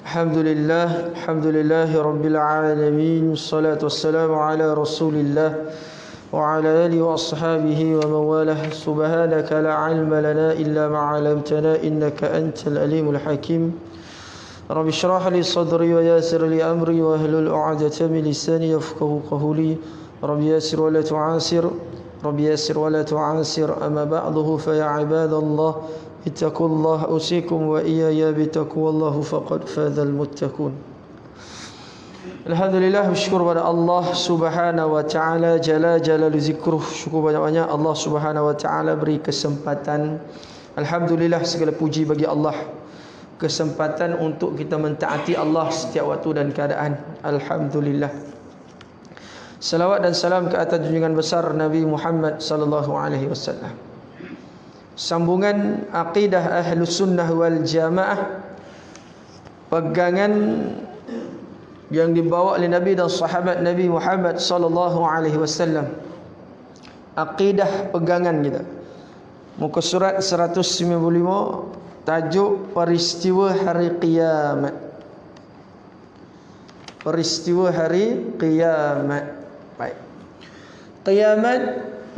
Alhamdulillah Rabbil Alamin. Salatu wassalamu ala Rasulillah wa ala alihi wa ashabihi wa mawalah. Subhanaka la ilma lana illa ma 'allamtana innaka antal alimul hakim. Rabbi shrah li sadri wa yassir li amri wa hlul 'uqdatam min lisani yafqahu qawli. Rabbi yassir wa la tu'asir. Rabbi yassir wa la tu'asir. Amma ba'dahu fa ya ibadallah ittaqullah usikum wa iyaya bitaqwallahu faqad fadzal muttaqun. Alhamdulillah, bersyukur pada Allah Subhanahu wa taala, jalla jalalu zikruh. Syukur banyak-banyak Allah Subhanahu wa taala beri kesempatan. Alhamdulillah, segala puji bagi Allah, kesempatan untuk kita mentaati Allah setiap waktu dan keadaan. Alhamdulillah. Salawat dan salam ke atas junjungan besar Nabi Muhammad sallallahu alaihi wasallam. Sambungan akidah Ahlus Sunnah wal Jamaah, pegangan yang dibawa oleh Nabi dan sahabat Nabi Muhammad sallallahu alaihi wasallam. Akidah pegangan kita. Muka surat 195, tajuk peristiwa hari kiamat. Peristiwa hari kiamat. Baik. Kiamat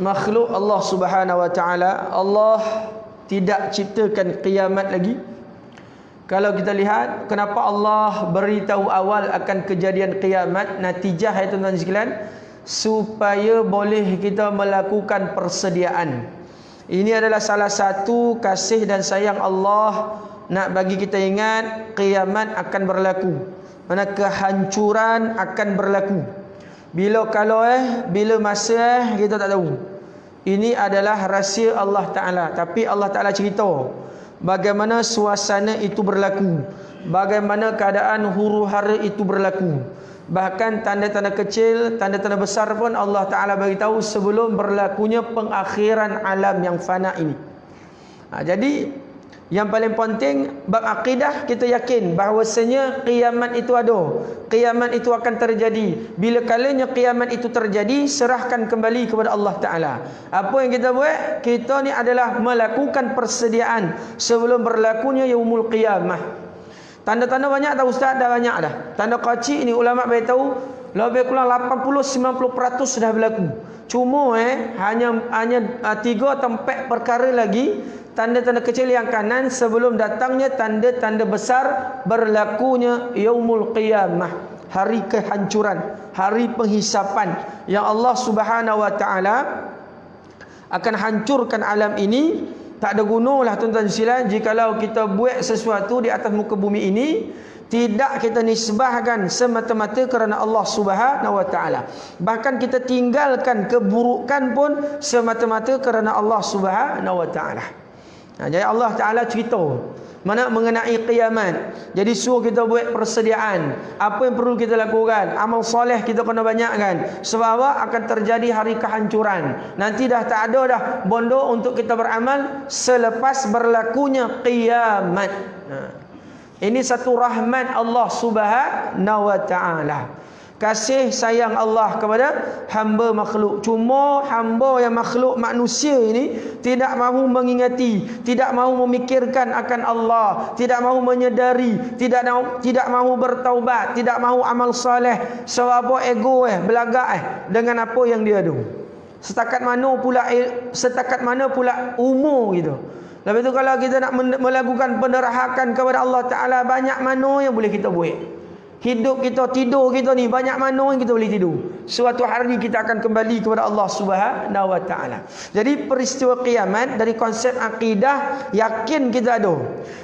makhluk Allah Subhanahu wa taala. Allah tidak ciptakan kiamat lagi. Kalau kita lihat kenapa Allah beritahu awal akan kejadian kiamat, natijah ya tuan-tuan sekalian, supaya boleh kita melakukan persediaan. Ini adalah salah satu kasih dan sayang Allah, nak bagi kita ingat kiamat akan berlaku. Mana kehancuran akan berlaku. Bila masa kita tak tahu. Ini adalah rahsia Allah Ta'ala. Tapi Allah Ta'ala cerita bagaimana suasana itu berlaku, bagaimana keadaan huru-hara itu berlaku. Bahkan tanda-tanda kecil, tanda-tanda besar pun Allah Ta'ala beritahu sebelum berlakunya pengakhiran alam yang fana ini. Jadi yang paling penting bab akidah, kita yakin bahawasanya kiamat itu ada. Kiamat itu akan terjadi. Bila kalanya kiamat itu terjadi, serahkan kembali kepada Allah Ta'ala. Apa yang kita buat? Kita ni adalah melakukan persediaan sebelum berlakunya yaumul qiyamah. Tanda-tanda banyak tak Ustaz? Dah banyak dah. Tanda kecil ni ulama' beritahu lebih kurang 80-90% sudah berlaku. Cuma hanya 3 tempat perkara lagi. Tanda-tanda kecil yang kanan sebelum datangnya tanda-tanda besar berlakunya yaumul qiyamah, hari kehancuran, hari penghisapan yang Allah Subhanahu wa taala akan hancurkan alam ini. Tak ada gunalah tuan-tuan sekalian jikalau kita buat sesuatu di atas muka bumi ini tidak kita nisbahkan semata-mata kerana Allah Subhanahu wa taala. Bahkan kita tinggalkan keburukan pun semata-mata kerana Allah Subhanahu wa taala. Jadi Allah Ta'ala cerita mana mengenai kiamat. Jadi suruh kita buat persediaan. Apa yang perlu kita lakukan? Amal soleh kita kena banyakkan. Sebab akan terjadi hari kehancuran. Nanti dah tak ada dah bondo untuk kita beramal selepas berlakunya kiamat. Ini satu rahmat Allah Subhanahu wa taala. Kasih sayang Allah kepada hamba makhluk. Cuma hamba yang makhluk manusia ini tidak mahu mengingati, tidak mahu memikirkan akan Allah, tidak mahu menyedari, tidak mahu bertaubat, tidak mahu amal soleh. Sebab apa? Ego belagak dengan apa yang dia ada. Setakat mana pula umur gitu. Lepas tu kalau kita nak melakukan penderahakan kepada Allah Ta'ala, banyak mana yang boleh kita buat. Hidup kita, tidur kita ni, banyak mana yang kita boleh tidur. Suatu hari kita akan kembali kepada Allah Subhanahu wa taala. Jadi peristiwa kiamat dari konsep akidah, yakin kita ada.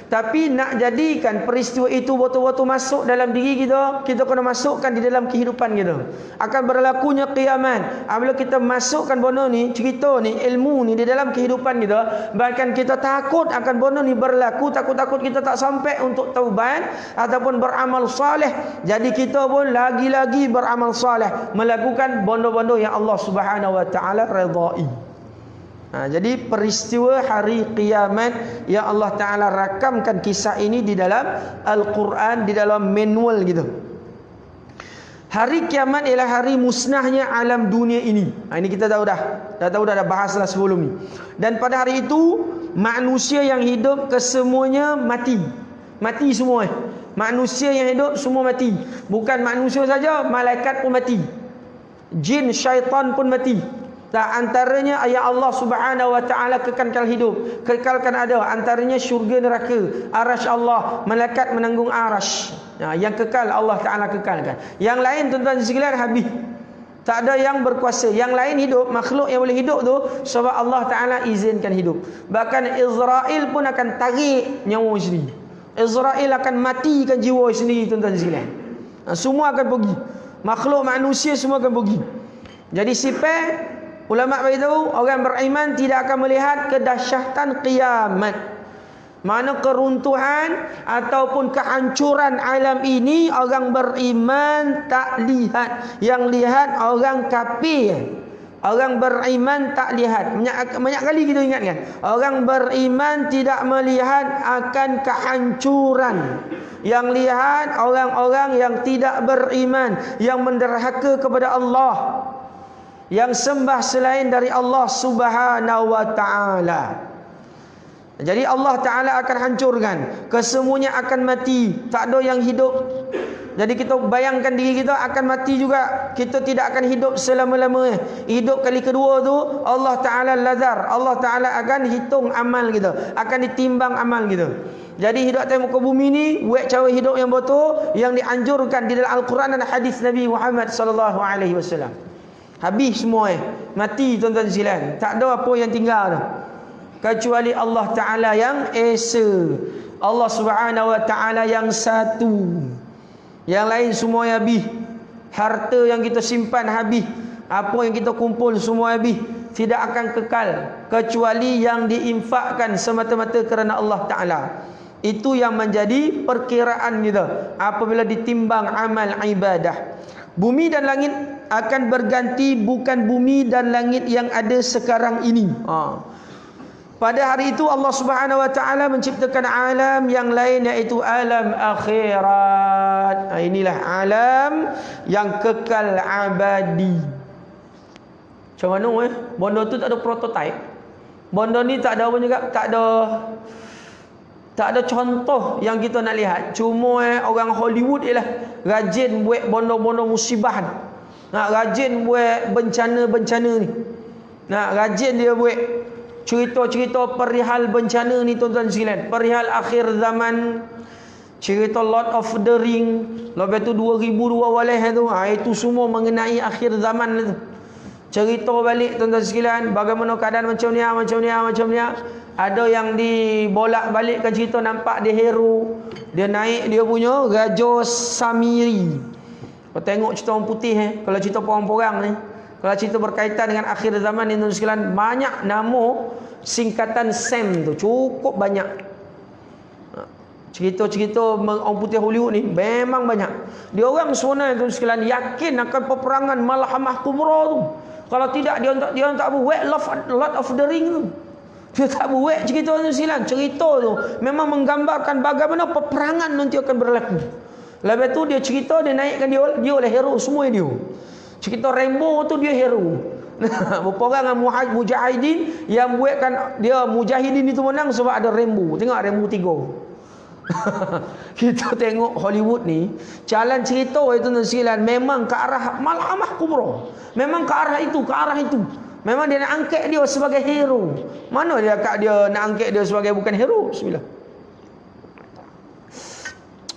Tapi nak jadikan peristiwa itu betul-betul masuk dalam diri kita, kita kena masukkan di dalam kehidupan kita. Akan berlakunya kiamat. Apabila kita masukkan benda ni, cerita ni, ilmu ni di dalam kehidupan kita, bahkan kita takut akan benda ni berlaku, takut-takut kita tak sampai untuk taubat ataupun beramal soleh. Jadi kita pun lagi-lagi beramal soleh, melakukan bondo-bondo yang Allah Subhanahu wa taala redai. Jadi peristiwa hari kiamat yang Allah Ta'ala rakamkan kisah ini di dalam Al-Quran, di dalam manual gitu. Hari kiamat ialah hari musnahnya alam dunia ini. Ini kita tahu dah bahaslah sebelum ni. Dan pada hari itu manusia yang hidup kesemuanya mati. Mati semua. Manusia yang hidup semua mati. Bukan manusia saja, malaikat pun mati. Jin, syaitan pun mati. Tak antaranya ayat Allah Subhanahu wa taala kekalkan hidup, kekalkan ada, antaranya syurga neraka, arasy Allah, malaikat menanggung arasy. Yang kekal Allah taala kekalkan. Yang lain tuan-tuan sekalian habis. Tak ada yang berkuasa. Yang lain hidup, makhluk yang boleh hidup tu sebab Allah taala izinkan hidup. Bahkan Israel pun akan tarik nyawa sendiri. Israel akan matikan jiwa sendiri tuan-tuan sekalian. Semua akan pergi. Makhluk manusia semua akan pergi. Jadi sifat ulama beritahu orang beriman tidak akan melihat kedahsyatan kiamat. Mana keruntuhan ataupun kehancuran alam ini orang beriman tak lihat. Yang lihat orang kafir. Orang beriman tak lihat. Banyak kali kita ingatkan. Orang beriman tidak melihat akan kehancuran. Yang lihat orang-orang yang tidak beriman, yang menderhaka kepada Allah, yang sembah selain dari Allah Subhanahu wa taala. Jadi Allah taala akan hancurkan, kesemuanya akan mati, tak ada yang hidup. Jadi kita bayangkan diri kita akan mati juga. Kita tidak akan hidup selama-lamanya. Hidup kali kedua tu Allah taala lazar. Allah taala akan hitung amal kita, akan ditimbang amal kita. Jadi hidup atas muka bumi ni buat cara hidup yang betul, yang dianjurkan di dalam Al-Quran dan hadis Nabi Muhammad sallallahu alaihi wasallam. Habis semua mati tuan-tuan sekalian. Tak ada apa yang tinggal dah. Kecuali Allah Ta'ala yang esa. Allah Subhanahu Wa Ta'ala yang satu. Yang lain semua habis. Harta yang kita simpan habis. Apa yang kita kumpul semua habis. Tidak akan kekal. Kecuali yang diinfakkan semata-mata kerana Allah Ta'ala. Itu yang menjadi perkiraan kita apabila ditimbang amal ibadah. Bumi dan langit akan berganti, bukan bumi dan langit yang ada sekarang ini. Pada hari itu Allah Subhanahu wa taala menciptakan alam yang lain, iaitu alam akhirat. Inilah alam yang kekal abadi. Macam mana Bondo tu tak ada prototype. Bondo ni tak ada apa juga, tak ada contoh yang kita nak lihat. Cuma orang Hollywood ialah rajin buat bondo-bondo musibah. Rajin buat bencana-bencana ni. Rajin dia buat cerita-cerita perihal bencana ni tuan-tuan sekalian. Perihal akhir zaman. Cerita Lord of the Ring. Lepas tu 2002 walih tu. Itu semua mengenai akhir zaman tu. Cerita balik tuan-tuan sekalian. Bagaimana keadaan macam ni. Ada yang dibolak-balikkan cerita, nampak dia hero. Dia naik dia punya Raja Samiri. Kau tengok cerita orang putih kalau cerita orang-orang ni, kalau cerita berkaitan dengan akhir zaman ni tuan sekalian, banyak nama singkatan SAM tu, cukup banyak. Cerita-cerita orang putih Hollywood ni memang banyak. Dia orang sebenarnya tuan sekalian yakin akan peperangan Malhamah Kubra tu. Kalau tidak dia tak buat Lord of the Ring tu. Dia tak buat cerita tu silang. Cerita tu memang menggambarkan bagaimana peperangan nanti akan berlaku. Lepas tu dia cerita, dia naikkan dia oleh hero semua dia. Cerita Rambo tu dia hero. Berperang dengan mujahidin yang buatkan dia mujahidin itu menang sebab ada Rambo. Tengok Rambo 3. Kita tengok Hollywood ni, jalan cerita itu silang memang ke arah Malhamah Kubra. Memang ke arah itu. Memang dia nak angkat dia sebagai hero. Mana dia nak angkat dia sebagai bukan hero? Bismillah.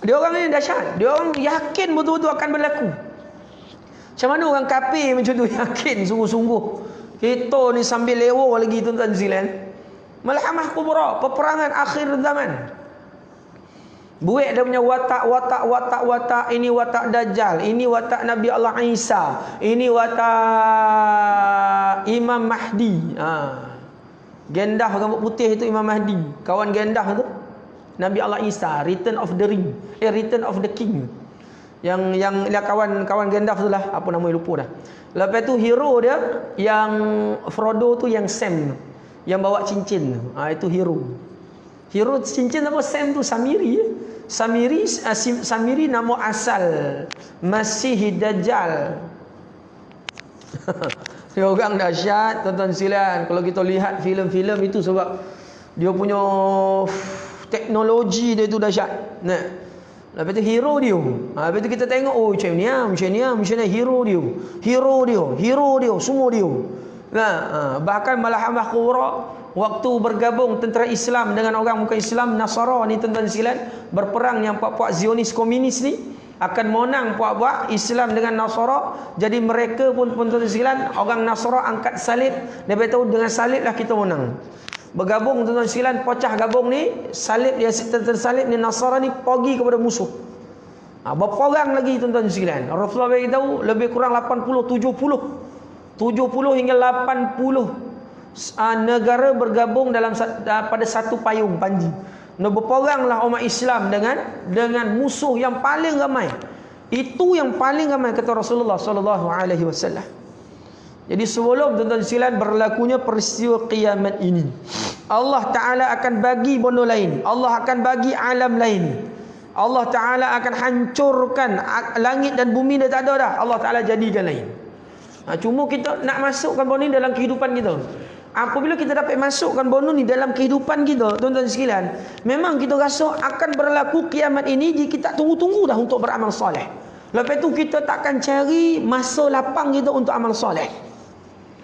Dia orang ni dahsyat. Dia orang yakin betul-betul akan berlaku. Macam mana orang kafir macam tu yakin sungguh-sungguh. Kita ni sambil lewa lagi tuan-tuan sekalian. Malhamah Kubra, peperangan akhir zaman. Buat dia punya watak. Ini watak Dajjal. Ini watak Nabi Allah Isa. Ini watak Imam Mahdi. Gendah rambut putih itu Imam Mahdi. Kawan gendah tu Nabi Allah Isa. Return of the Ring. Return of the King. Yang kawan gendah tu lah. Apa nama lupa dah. Lepas tu hero dia yang Frodo tu yang Sam. Yang bawa cincin. Itu hero. Hero cincin apa? Sam tu Samiri. Samiri nama asal Masih Dajjal. Dia orang dahsyat tuan-tuan sekalian. Kalau kita lihat filem-filem itu sebab dia punya teknologi dia tu dahsyat. Nah, lepas tu hero dia. Lepas tu kita tengok, oh macam ni, hero dia, semua dia. Nah, bahkan Malhamah Kubra waktu bergabung tentera Islam dengan orang bukan Islam, Nasara ni tuan-tuan sekalian, berperang yang puak-puak Zionis komunis ni akan menang puak-puak Islam dengan Nasara. Jadi mereka pun tuan-tuan sekalian, orang Nasara angkat salib, dia beritahu dengan salib lah kita menang. Bergabung tuan-tuan sekalian, pecah gabung ni, salib dia tersalib ni Nasara ni pergi kepada musuh. Berperang lagi tuan-tuan sekalian. Rasulullah beritahu lebih kurang 70 hingga 80 negara bergabung pada satu payung panji. Berperanglah umat Islam dengan musuh yang paling ramai. Itu yang paling ramai kata Rasulullah sallallahu alaihi wasallam. Jadi sebelum tuan-tuan sekalian berlakunya peristiwa kiamat ini, Allah Ta'ala akan bagi benda lain. Allah akan bagi alam lain. Allah Ta'ala akan hancurkan langit dan bumi, dah tak ada dah. Allah Ta'ala jadikan lain. Cuma kita nak masukkan benda ni dalam kehidupan kita. Apabila kita dapat masukkan benda ni dalam kehidupan kita, tuan-tuan sekalian, memang kita rasa akan berlaku kiamat ini jika kita tunggu-tunggu dah untuk beramal soleh. Lepas tu kita takkan cari masa lapang kita untuk amal soleh.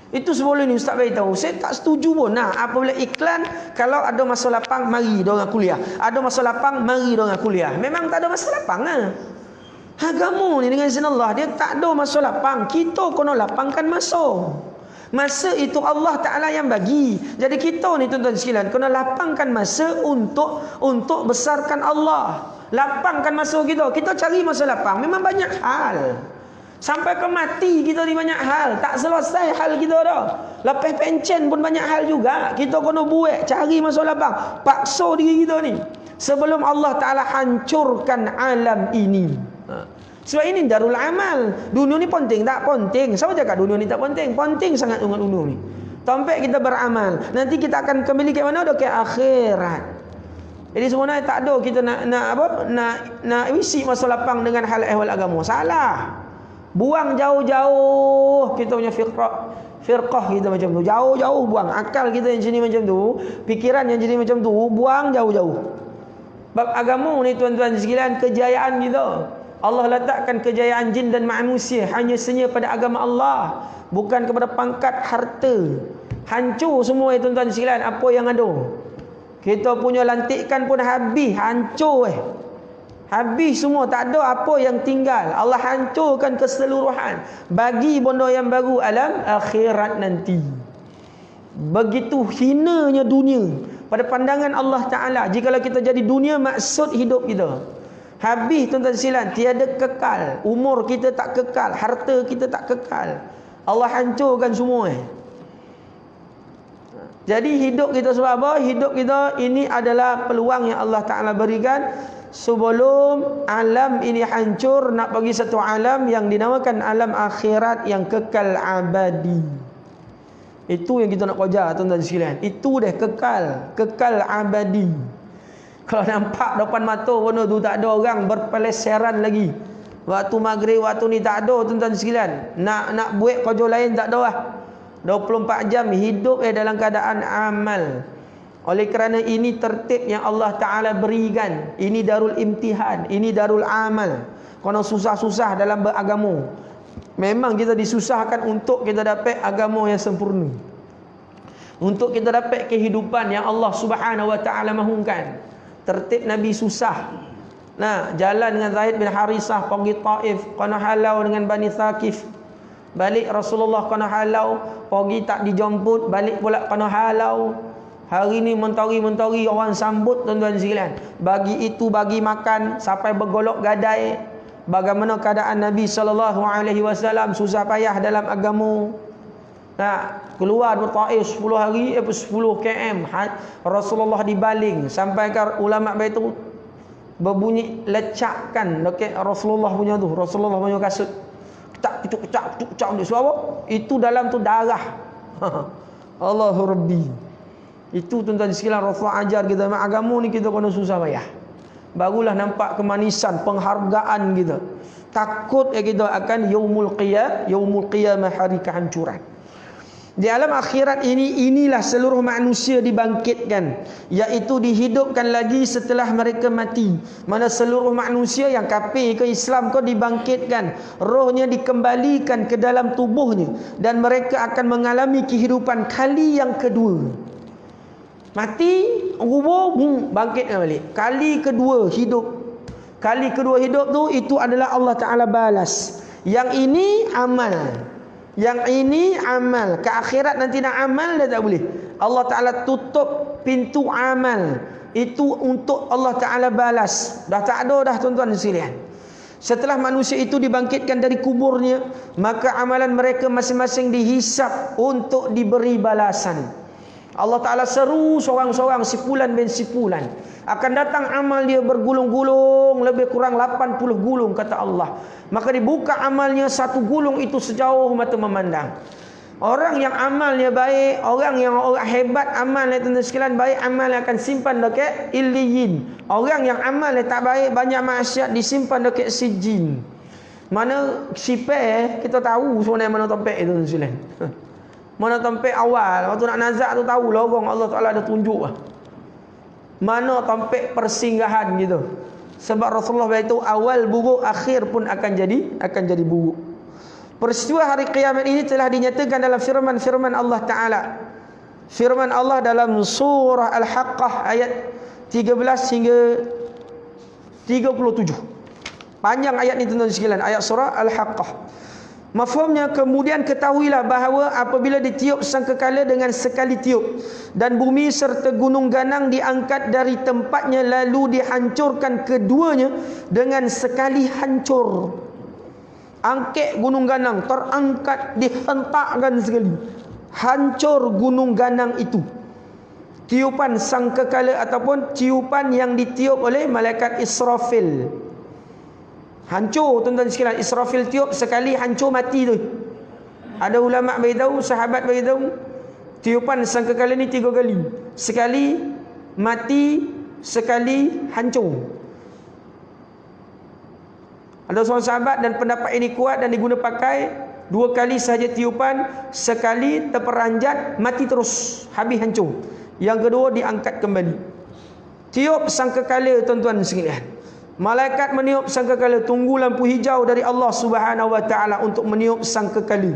Itu sebelum ni Ustaz beritahu, saya tak setuju pun. Apabila iklan, kalau ada masa lapang, mari dorang kuliah. Ada masa lapang, mari dorang kuliah. Memang tak ada masa lapang lah. Agama ni dengan izin Allah, dia tak ada masa lapang. Kita kena lapangkan masa. Masa itu Allah Ta'ala yang bagi. Jadi kita ni tuan-tuan sekalian, kena lapangkan masa untuk besarkan Allah. Lapangkan masa kita. Kita cari masa lapang, memang banyak hal. Sampai ke mati kita ni banyak hal, tak selesai hal kita dah. Lepas pencen pun banyak hal juga. Kita kena buat, cari masa lapang, paksa diri kita ni sebelum Allah Ta'ala hancurkan alam ini. Sebab ini darul amal. Dunia ni penting tak? Penting. Siapa cakap dunia ni tak penting? Penting sangat dengan dunia ni. Sampai kita beramal, nanti kita akan kembali ke mana? Ke akhirat. Jadi sebenarnya tak ada kita nak isi masa lapang dengan hal ehwal agama. Salah. Buang jauh-jauh kita punya firqah kita macam tu. Jauh-jauh buang. Akal kita yang jadi macam tu, pikiran yang jadi macam tu, buang jauh-jauh. Bab agama ni tuan-tuan sekalian, kejayaan kita. Allah letakkan kejayaan jin dan manusia hanya senyap pada agama Allah, bukan kepada pangkat harta. Hancur semua tuan-tuan sekalian apa yang ada. Kita punya lantikan pun habis, hancur habis semua, tak ada apa yang tinggal. Allah hancurkan keseluruhan, bagi benda yang baru alam akhirat nanti. Begitu hinanya dunia pada pandangan Allah Ta'ala. Jikalau kita jadi dunia maksud hidup kita, habis tuan-tuan sekalian, tiada kekal. Umur kita tak kekal, harta kita tak kekal. Allah hancurkan semua. Jadi hidup kita sebab apa? Hidup kita ini adalah peluang yang Allah Ta'ala berikan sebelum alam ini hancur, nak bagi satu alam yang dinamakan alam akhirat yang kekal abadi. Itu yang kita nak kejar tuan-tuan sekalian. Itu dah kekal abadi. Kalau nampak depan mata benda tu tak ada orang berpeleseran lagi. Waktu maghrib, waktu ni tak ada tuan-tuan sekalian. Nak buat kerja lain tak ada lah. 24 jam hidup dalam keadaan amal. Oleh kerana ini tertib yang Allah Ta'ala berikan. Ini darul imtihan, ini darul amal. Kalau susah-susah dalam beragama, memang kita disusahkan untuk kita dapat agama yang sempurna, untuk kita dapat kehidupan yang Allah Subhanahu Wa Ta'ala mahukan. Tertib Nabi susah. Jalan dengan Zaid bin Harisah pergi Taif, kena halau dengan Bani Thaqif. Balik Rasulullah kena halau, pergi tak dijemput, balik pula kena halau. Hari ni mentari-mentari orang sambut tuan-tuan sekalian. Bagi itu bagi makan sampai bergolok gadai. Bagaimana keadaan Nabi SAW susah payah dalam agama. Keluar dari Taif 10 hari 10 km Rasulullah dibaling sampai ke ulama baitu berbunyi lecakkan dekat Rasulullah punya tu, Rasulullah punya kasut. Kecak sebab apa? Itu dalam tu darah. Allahu Rabbi. Itu tuan-tuan sekalian Rasulullah ajar kita, agama ni kita kena susah payah. Barulah nampak kemanisan, penghargaan kita. Takut kita akan yaumul qiyamah, hari kehancuran. Di alam akhirat inilah seluruh manusia dibangkitkan, iaitu dihidupkan lagi setelah mereka mati. Mana seluruh manusia yang kafir ke Islam kau dibangkitkan, rohnya dikembalikan ke dalam tubuhnya, dan mereka akan mengalami kehidupan kali yang kedua. Mati, kubur, bangkitkan balik. Kali kedua hidup. Kali kedua hidup tu, itu adalah Allah Ta'ala balas. Yang ini amal, yang ini amal. Ke akhirat nanti nak amal dah tak boleh. Allah Ta'ala tutup pintu amal. Itu untuk Allah Ta'ala balas. Dah tak ada dah tuan-tuan sekalian. Setelah manusia itu dibangkitkan dari kuburnya, maka amalan mereka masing-masing dihisap untuk diberi balasan. Allah Ta'ala seru seorang-seorang, sipulan ben sipulan. Akan datang amal dia bergulung-gulung, lebih kurang 80 gulung kata Allah. Maka dibuka amalnya, satu gulung itu sejauh mata memandang. Orang yang amalnya baik, orang yang hebat amalnya tuan-tuan sekalian, baik amalnya akan simpan dekat illiyin. Orang yang amalnya tak baik, banyak maksiat, disimpan dekat sijin. Mana sipeh kita tahu sebenarnya mana tempat itu tuan-tuan sekalian. Mana tempat awal, waktu nak nazak tu tahu lorong Allah Ta'ala ada tunjuk lah. Mana tempat persinggahan gitu. Sebab Rasulullah beritahu awal buruk, akhir pun akan jadi buruk. Peristiwa hari kiamat ini telah dinyatakan dalam firman Allah Ta'ala. Firman Allah dalam surah Al-Haqqah ayat 13 hingga 37. Panjang ayat ni tuan-tuan sekalian, ayat surah Al-Haqqah. Mafhumnya, kemudian ketahuilah bahawa apabila ditiup sangkakala dengan sekali tiup, dan bumi serta gunung ganang diangkat dari tempatnya, lalu dihancurkan keduanya dengan sekali hancur. Angkat gunung ganang, terangkat, dihentakkan sekali. Hancur gunung ganang itu. Tiupan sangkakala ataupun tiupan yang ditiup oleh malaikat Israfil. Hancur tuan-tuan sekalian. Israfil tiup sekali, hancur mati tu. Ada ulama beritahu, sahabat beritahu, tiupan sangkakala ni 3 kali. Sekali mati, sekali hancur. Ada seorang sahabat dan pendapat ini kuat dan diguna pakai. 2 kali sahaja tiupan, sekali terperanjat, mati terus, habis hancur. Yang kedua diangkat kembali. Tiup sangkakala tuan-tuan sekalian. Malaikat meniup sangkakala, tunggu lampu hijau dari Allah Subhanahu wa taala untuk meniup sangkakala.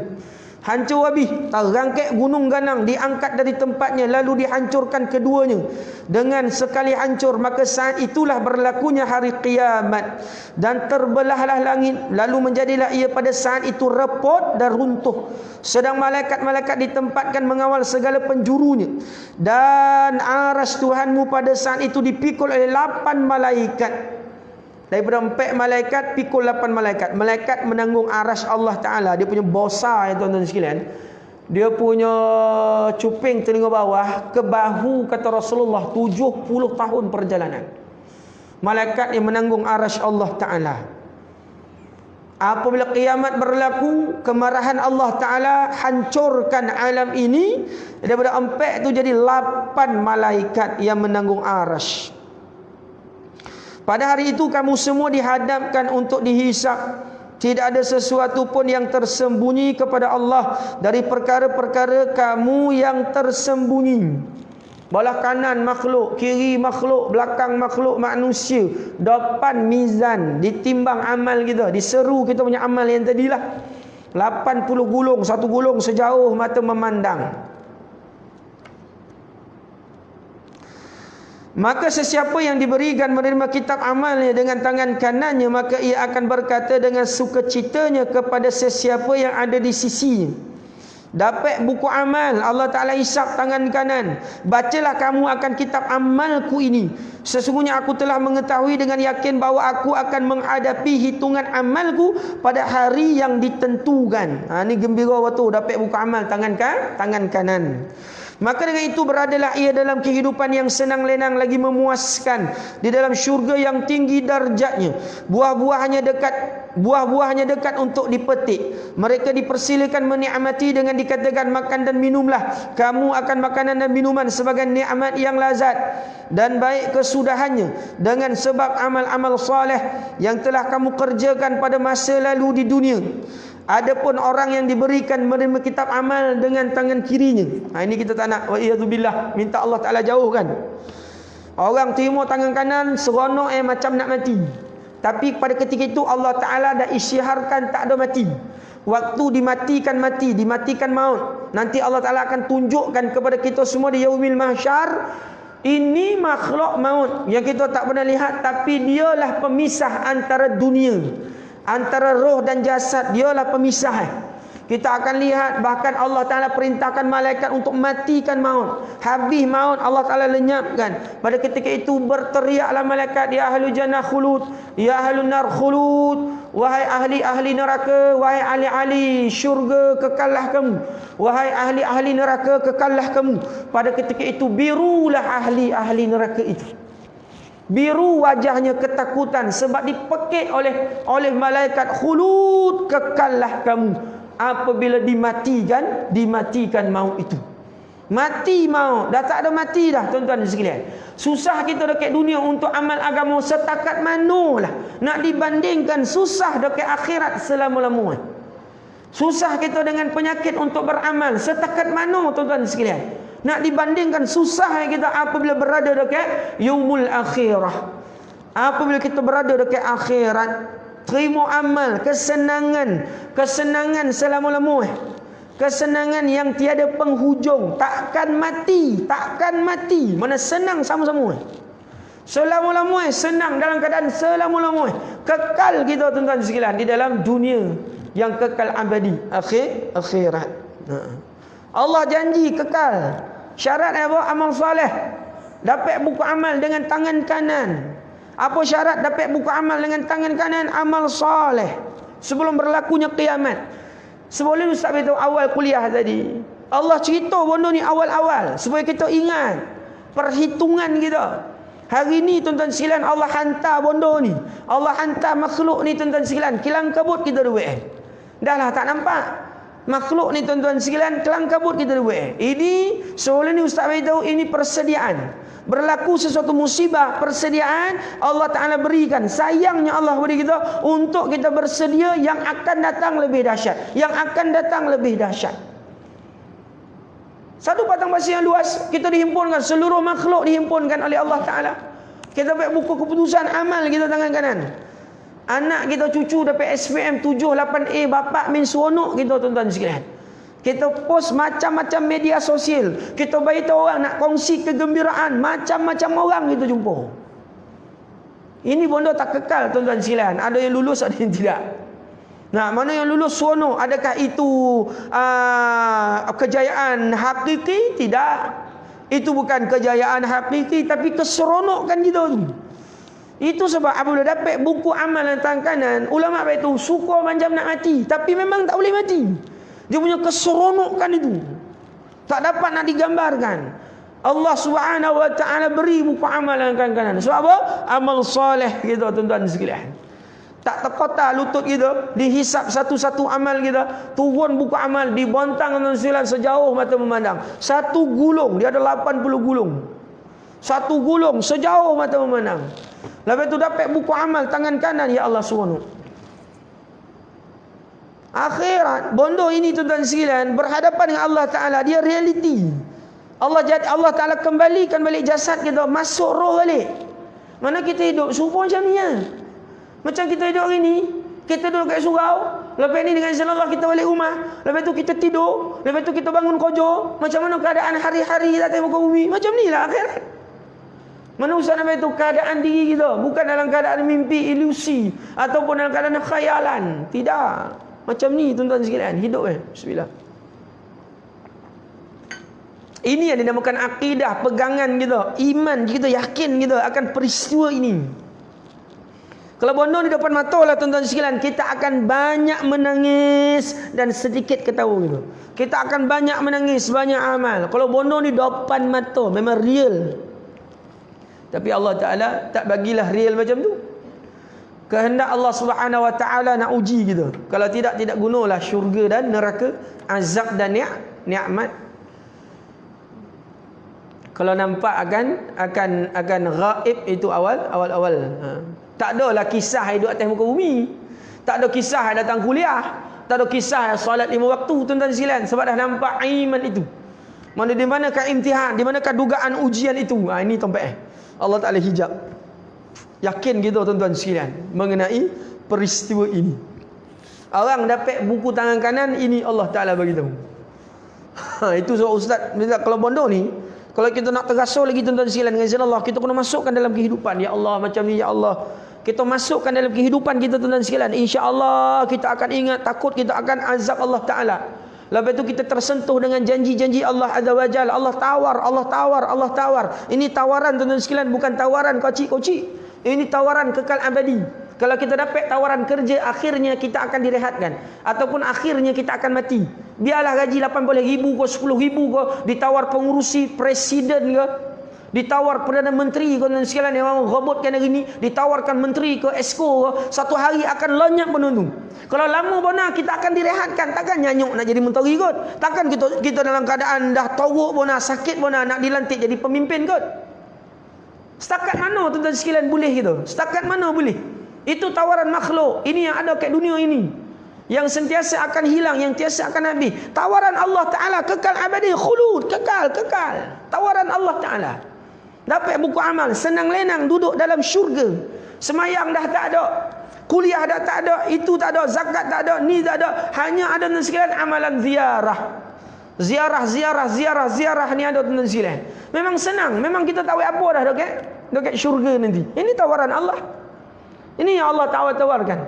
Hancur habis, terangkat gunung ganang, diangkat dari tempatnya, lalu dihancurkan keduanya dengan sekali hancur. Maka saat itulah berlakunya hari kiamat, dan terbelahlah langit, lalu menjadilah ia pada saat itu repot dan runtuh. Sedang malaikat-malaikat ditempatkan mengawal segala penjurunya, dan aras Tuhanmu pada saat itu dipikul oleh 8 malaikat. Daripada 4 malaikat pikul 8 malaikat. Malaikat menanggung aras Allah Ta'ala. Dia punya bosa ya tuan-tuan sekalian. Dia punya cuping telinga bawah ke bahu kata Rasulullah 70 tahun perjalanan. Malaikat yang menanggung aras Allah Ta'ala. Apabila kiamat berlaku, kemarahan Allah Ta'ala hancurkan alam ini. Daripada 4 itu jadi 8 malaikat yang menanggung aras. Pada hari itu kamu semua dihadapkan untuk dihisap. Tidak ada sesuatu pun yang tersembunyi kepada Allah dari perkara-perkara kamu yang tersembunyi. Belah kanan makhluk, kiri makhluk, belakang makhluk manusia, depan mizan, ditimbang amal kita, diseru kita punya amal yang tadilah. 80 gulung, satu gulung sejauh mata memandang. Maka sesiapa yang diberikan menerima kitab amalnya dengan tangan kanannya, maka ia akan berkata dengan sukacitanya kepada sesiapa yang ada di sisinya, dapat buku amal, Allah Ta'ala hisap tangan kanan. Bacalah kamu akan kitab amalku ini. Sesungguhnya aku telah mengetahui dengan yakin bahawa aku akan menghadapi hitungan amalku pada hari yang ditentukan. Ini gembira waktu dapat buku amal tangan kanan. Maka dengan itu beradalah ia dalam kehidupan yang senang lenang lagi memuaskan, di dalam syurga yang tinggi darjatnya. Buah-buahnya dekat untuk dipetik. Mereka dipersilakan menikmati dengan dikatakan makan dan minumlah. Kamu akan makanan dan minuman sebagai nikmat yang lazat dan baik kesudahannya dengan sebab amal-amal soleh yang telah kamu kerjakan pada masa lalu di dunia. Adapun orang yang diberikan menerima kitab amal dengan tangan kirinya. Ini kita tak nak. Wa iyadzubillah, minta Allah Taala jauhkan. Orang terima tangan kanan seronok macam nak mati. Tapi pada ketika itu Allah Taala dah isyiharkan tak ada mati. Waktu dimatikan maut. Nanti Allah Taala akan tunjukkan kepada kita semua di yaumil mahsyar, ini makhluk maut yang kita tak pernah lihat, tapi dialah pemisah antara dunia, antara roh dan jasad. Dialah pemisah. Kita akan lihat bahkan Allah Ta'ala perintahkan malaikat untuk matikan maut. Habis maut Allah Ta'ala lenyapkan. Pada ketika itu berteriaklah malaikat, ya ahlu jannah khulud, ya ahlu nar khulud. Wahai ahli-ahli neraka, wahai ahli-ahli syurga, kekallah kamu. Wahai ahli-ahli neraka, kekallah kamu. Pada ketika itu birulah ahli-ahli neraka itu. Biru wajahnya ketakutan sebab dipekik oleh malaikat, khulud, kekallah kamu. Apabila dimatikan maut itu. Mati maut. Dah tak ada mati dah tuan-tuan sekalian. Susah kita dekat dunia untuk amal agama setakat manalah. Nak dibandingkan susah dekat akhirat selama-lamanya. Susah kita dengan penyakit untuk beramal setakat mana tuan-tuan sekalian. Nak dibandingkan susah kita apabila berada dekat yaumul akhirah. Apabila kita berada dekat akhirat, terima amal, kesenangan selama-lamanya. Kesenangan yang tiada penghujung, takkan mati. Mana senang sama-sama. Selama-lamanya senang dalam keadaan selama-lamanya. Kekal kita tuan-tuan sekalian di dalam dunia yang kekal abadi, akhirat. Allah janji kekal. Syarat apa? Amal soleh. Dapat buku amal dengan tangan kanan. Apa syarat dapat buku amal dengan tangan kanan? Amal soleh. Sebelum berlakunya kiamat. Sebelum Ustaz beritahu awal kuliah tadi, Allah cerita benda ni awal-awal supaya kita ingat perhitungan kita. Hari ni tuan-tuan sekalian Allah hantar benda ni. Allah hantar makhluk ni tuan-tuan sekalian. Kilang kabut kita duit. Dah lah tak nampak. Makhluk ni tuan-tuan sekalian, kelang kabut kita duit. Ini sebelum ni Ustaz beritahu ini persediaan. Berlaku sesuatu musibah, persediaan Allah Ta'ala berikan. Sayangnya Allah beri kita untuk kita bersedia yang akan datang lebih dahsyat. Yang akan datang lebih dahsyat. Satu patang pasir yang luas, kita dihimpunkan, seluruh makhluk dihimpunkan oleh Allah Ta'ala. Kita dapat buku keputusan amal kita tangan kanan. Anak kita cucu dapat SPM 78A, bapak min seronok kita tuan-tuan sekalian. Kita post macam-macam media sosial. Kita beritahu orang nak kongsi kegembiraan. Macam-macam orang kita jumpa. Ini benda tak kekal tuan-tuan sekalian. Ada yang lulus, ada yang tidak. Nah, mana yang lulus seronok? Adakah itu kejayaan hakiki? Tidak. Itu bukan kejayaan hakiki, tapi keseronokan kita tu. Itu sebab apabila dapat buku amal tangan kanan, ulama itu suka macam nak mati, tapi memang tak boleh mati. Dia punya keseronokan itu tak dapat nak digambarkan. Allah Subhanahu wa taala beri buku amal tangan kanan. Sebab apa? Amal soleh kita tuan-tuan sekalian. Tak terkotak lutut kita, dihisap satu-satu amal kita, turun buku amal, dibontang tuan-tuan sekalian sejauh mata memandang. Satu gulung, dia ada 80 gulung. Satu gulung sejauh mata memandang. Lepas tu dapat buku amal tangan kanan, ya Allah subhanahu. Akhirat, bondo ini tuan-tuan sekalian, berhadapan dengan Allah Ta'ala, dia realiti. Allah Ta'ala kembalikan balik jasad kita, masuk roh balik. Mana kita hidup, serupa macam ni ya. Macam kita hidup hari ni, kita duduk kat surau, lepas ni dengan izin Allah kita balik rumah, lepas tu kita tidur, lepas tu kita bangun kerja. Macam mana keadaan hari-hari atas muka bumi? Macam ni lah akhirat. Mana usah namanya itu keadaan diri kita, bukan dalam keadaan mimpi, ilusi, ataupun dalam keadaan khayalan. Tidak. Macam ni tuan-tuan sekalian, hidup bismillah. Ini yang dinamakan akidah, pegangan kita, iman kita, yakin kita akan peristiwa ini. Kalau bondo di depan mata lah tuan-tuan sekalian, kita akan banyak menangis dan sedikit ketawa gitu. Kita akan banyak menangis, banyak amal. Kalau bondo di depan mata, memang real. Tapi Allah Ta'ala tak bagilah real macam tu. Kehendak Allah Subhanahu Wa Ta'ala nak uji kita. Kalau tidak gunalah syurga dan neraka, azab dan nikmat. Kalau nampak akan ghaib itu awal. Tak adalah kisah hidup atas muka bumi. Tak ada kisah datang kuliah. Tak ada kisah solat 5 waktu tuan-tuan sekalian, sebab dah nampak iman itu. Mana di manakah imtihan, di manakah dugaan ujian itu. Ini tempat Allah Taala hijab. Yakin gitu tuan-tuan sekalian mengenai peristiwa ini. Orang dapat buku tangan kanan, ini Allah Taala bagi tahu. Itu sebab ustaz kalau bodoh ni, kalau kita nak terasa lagi tuan-tuan sekalian dengan izin Allah, kita kena masukkan dalam kehidupan. Ya Allah, macam ni ya Allah. Kita masukkan dalam kehidupan kita tuan-tuan sekalian. Insya-Allah kita akan ingat, takut kita akan azab Allah Taala. Lepas itu kita tersentuh dengan janji-janji Allah Azza wa Jalla. Allah tawar, Allah tawar, Allah tawar. Ini tawaran tuan-tuan sekalian, bukan tawaran kocik-kocik. Ini tawaran kekal abadi. Kalau kita dapat tawaran kerja, akhirnya kita akan direhatkan, ataupun akhirnya kita akan mati. Biarlah gaji 80,000 ke 10,000 ke, ditawar pengurusi presiden ke, ditawar Perdana Menteri ke, dan sekalian yang mahu robotkan hari ni, ditawarkan menteri ke, esko ke, satu hari akan lenyap penuntung. Kalau lama benar kita akan direhatkan, takkan nyanyuk nak jadi menteri kot. Takkan kita dalam keadaan dah teruk benar, sakit benar nak dilantik jadi pemimpin kot. Setakat mana tuan-tuan sekalian boleh gitu? Setakat mana boleh? Itu tawaran makhluk. Ini yang ada kat dunia ini, yang sentiasa akan hilang, yang tiasa akan habis. Tawaran Allah Ta'ala kekal abadi, khulud, kekal. Tawaran Allah Ta'ala. Dapat buku amal, senang lenang duduk dalam syurga. Semayang dah tak ada, kuliah dah tak ada, itu tak ada, zakat tak ada, ni tak ada. Hanya ada tuan sekalian amalan ziarah. Ziarah ni ada tuan sekalian. Memang senang, memang kita tahu apa dah dekat syurga nanti. Ini tawaran Allah. Ini yang Allah tawarkan.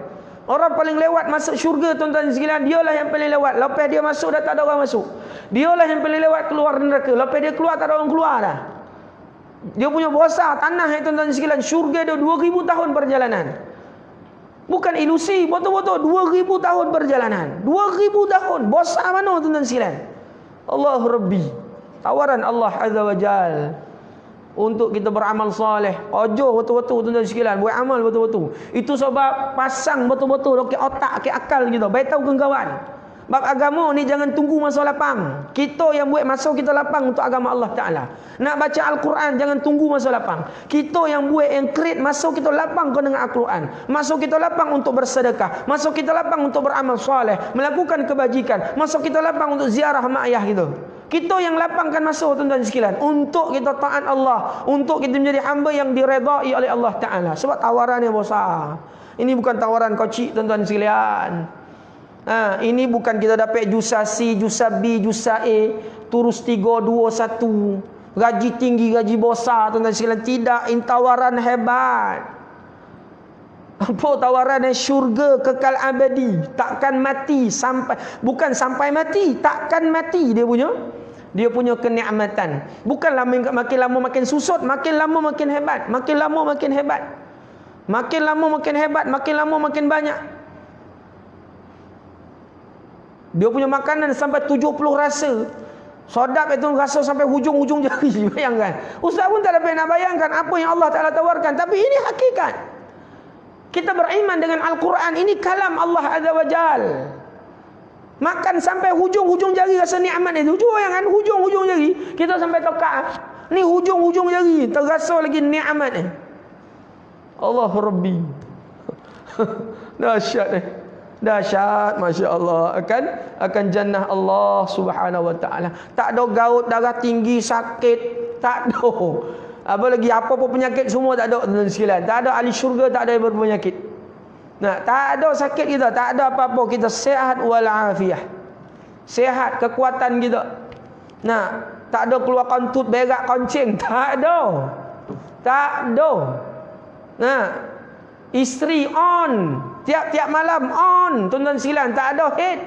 Orang paling lewat masuk syurga tuan-tuan sekalian, dialah yang paling lewat. Lepas dia masuk dah tak ada orang masuk. Dialah yang paling lewat keluar neraka. Lepas dia keluar tak ada orang keluar dah. Dia punya besar tanah tuan-tuan sekalian, syurga dia 2000 tahun perjalanan. Bukan ilusi, betul-betul 2000 tahun perjalanan. 2000 tahun, besar mana tuan-tuan sekalian? Allah Rabbi. Tawaran Allah Azza wa Jal untuk kita beramal soleh. Ojo betul-betul tuan-tuan sekalian, buat amal betul-betul. Itu sebab pasang betul-betul ke otak, ke akal kita. Baik tahu kawan. Bab agama ni jangan tunggu masa lapang. Kita yang buat masa kita lapang untuk agama Allah Ta'ala. Nak baca Al-Quran jangan tunggu masa lapang. Kita yang buat, yang create masa kita lapang ke dengan Al-Quran. Masa kita lapang untuk bersedekah. Masa kita lapang untuk beramal soleh, melakukan kebajikan. Masa kita lapang untuk ziarah mak ayah kita. Kita yang lapangkan masa tuan-tuan sekalian untuk kita taat Allah, untuk kita menjadi hamba yang diredai oleh Allah Ta'ala. Sebab tawaran yang besar. Ini bukan tawaran kocik tuan-tuan sekalian. Ini bukan kita dapat jusa C, jusa B, jusa A, turus 3, 2, 1, gaji tinggi, gaji besar tuan-tuan sekalian. Tidak, ini tawaran hebat. Apa tawaran syurga kekal abadi, takkan mati sampai, bukan sampai mati, takkan mati dia punya kenikmatan. Bukanlah makin lama makin susut, makin lama makin hebat, makin lama makin hebat. Makin lama makin hebat, makin lama makin banyak. Dia punya makanan sampai 70 rasa. Sedap itu rasa sampai hujung-hujung jari. Bayangkan. Ustaz pun tak dapat nak bayangkan apa yang Allah Ta'ala tawarkan. Tapi ini hakikat. Kita beriman dengan Al-Quran. Ini kalam Allah Azza wa Jal. Makan sampai hujung-hujung jari rasa nikmat itu. Cuba bayangkan hujung-hujung jari. Kita sampai tokak. Ni hujung-hujung jari. Terasa lagi nikmat ni. Allah Rabbi. Dahsyat ni. Dahsyat, Masya Allah. Akan jannah Allah Subhanahu wa ta'ala. Tak ada gaut, darah tinggi, sakit. Tak ada. Apa lagi, apa-apa penyakit semua tak ada tuan-tuan sekalian. Tak ada ahli syurga, tak ada yang berpenyakit. Tak ada sakit kita, tak ada apa-apa. Kita sehat walafiah. Sehat, kekuatan kita. Tak ada keluar kentut, berak, koncing. Tak ada. Tak ada. Isteri on, tiap-tiap malam on, tuan-tuan sekalian, tak ada head,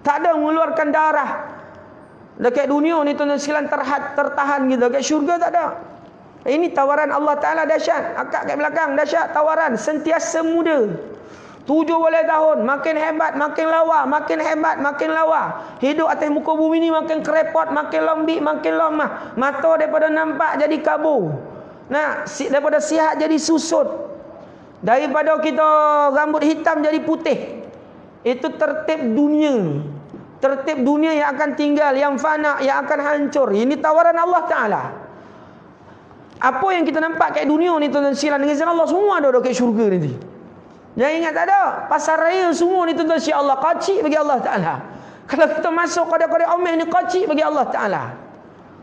tak ada mengeluarkan darah. Dekat dunia ni tuan-tuan sekalian tertahan gitu, dekat syurga tak ada. Ini tawaran Allah Ta'ala dahsyat. Akak kat belakang dahsyat, tawaran sentiasa muda. 70 tahun, makin hebat, makin lawa, makin hebat, makin lawa. Hidup atas muka bumi ni makin kerepot, makin lembik, makin lemah. Mata daripada nampak jadi kabur. Daripada sihat jadi susut. Daripada kita rambut hitam jadi putih. Itu tertib dunia. Tertib dunia yang akan tinggal, yang fana, yang akan hancur. Ini tawaran Allah Ta'ala. Apa yang kita nampak kat dunia ni tuan-tuan sekalian, dengan izin Allah semua ada kat syurga nanti. Jangan ingat tak ada. Pasar raya semua ni tuan-tuan syiar Allah. Kacik bagi Allah Ta'ala. Kalau kita masuk qada-qada omeh ni kacik bagi Allah Ta'ala.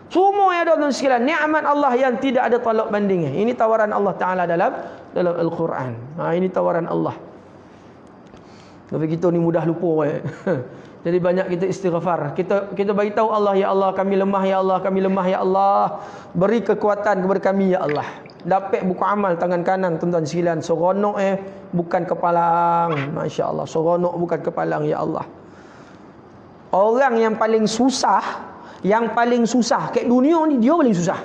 Semua yang ada tuan sekalian. Nikmat Allah yang tidak ada tolak bandingnya. Ini tawaran Allah Ta'ala dalam Al-Quran. Ini tawaran Allah. Tapi kita ni mudah lupa. Jadi banyak kita istighfar. Kita bagi tahu Allah, ya Allah kami lemah, ya Allah kami lemah, ya Allah. Beri kekuatan kepada kami, ya Allah. Dapat buku amal tangan kanan tuan-tuan sekalian. Seronok bukan kepalang. Masya-Allah, seronok bukan kepalang, ya Allah. Orang yang paling susah kat dunia ni dia paling susah.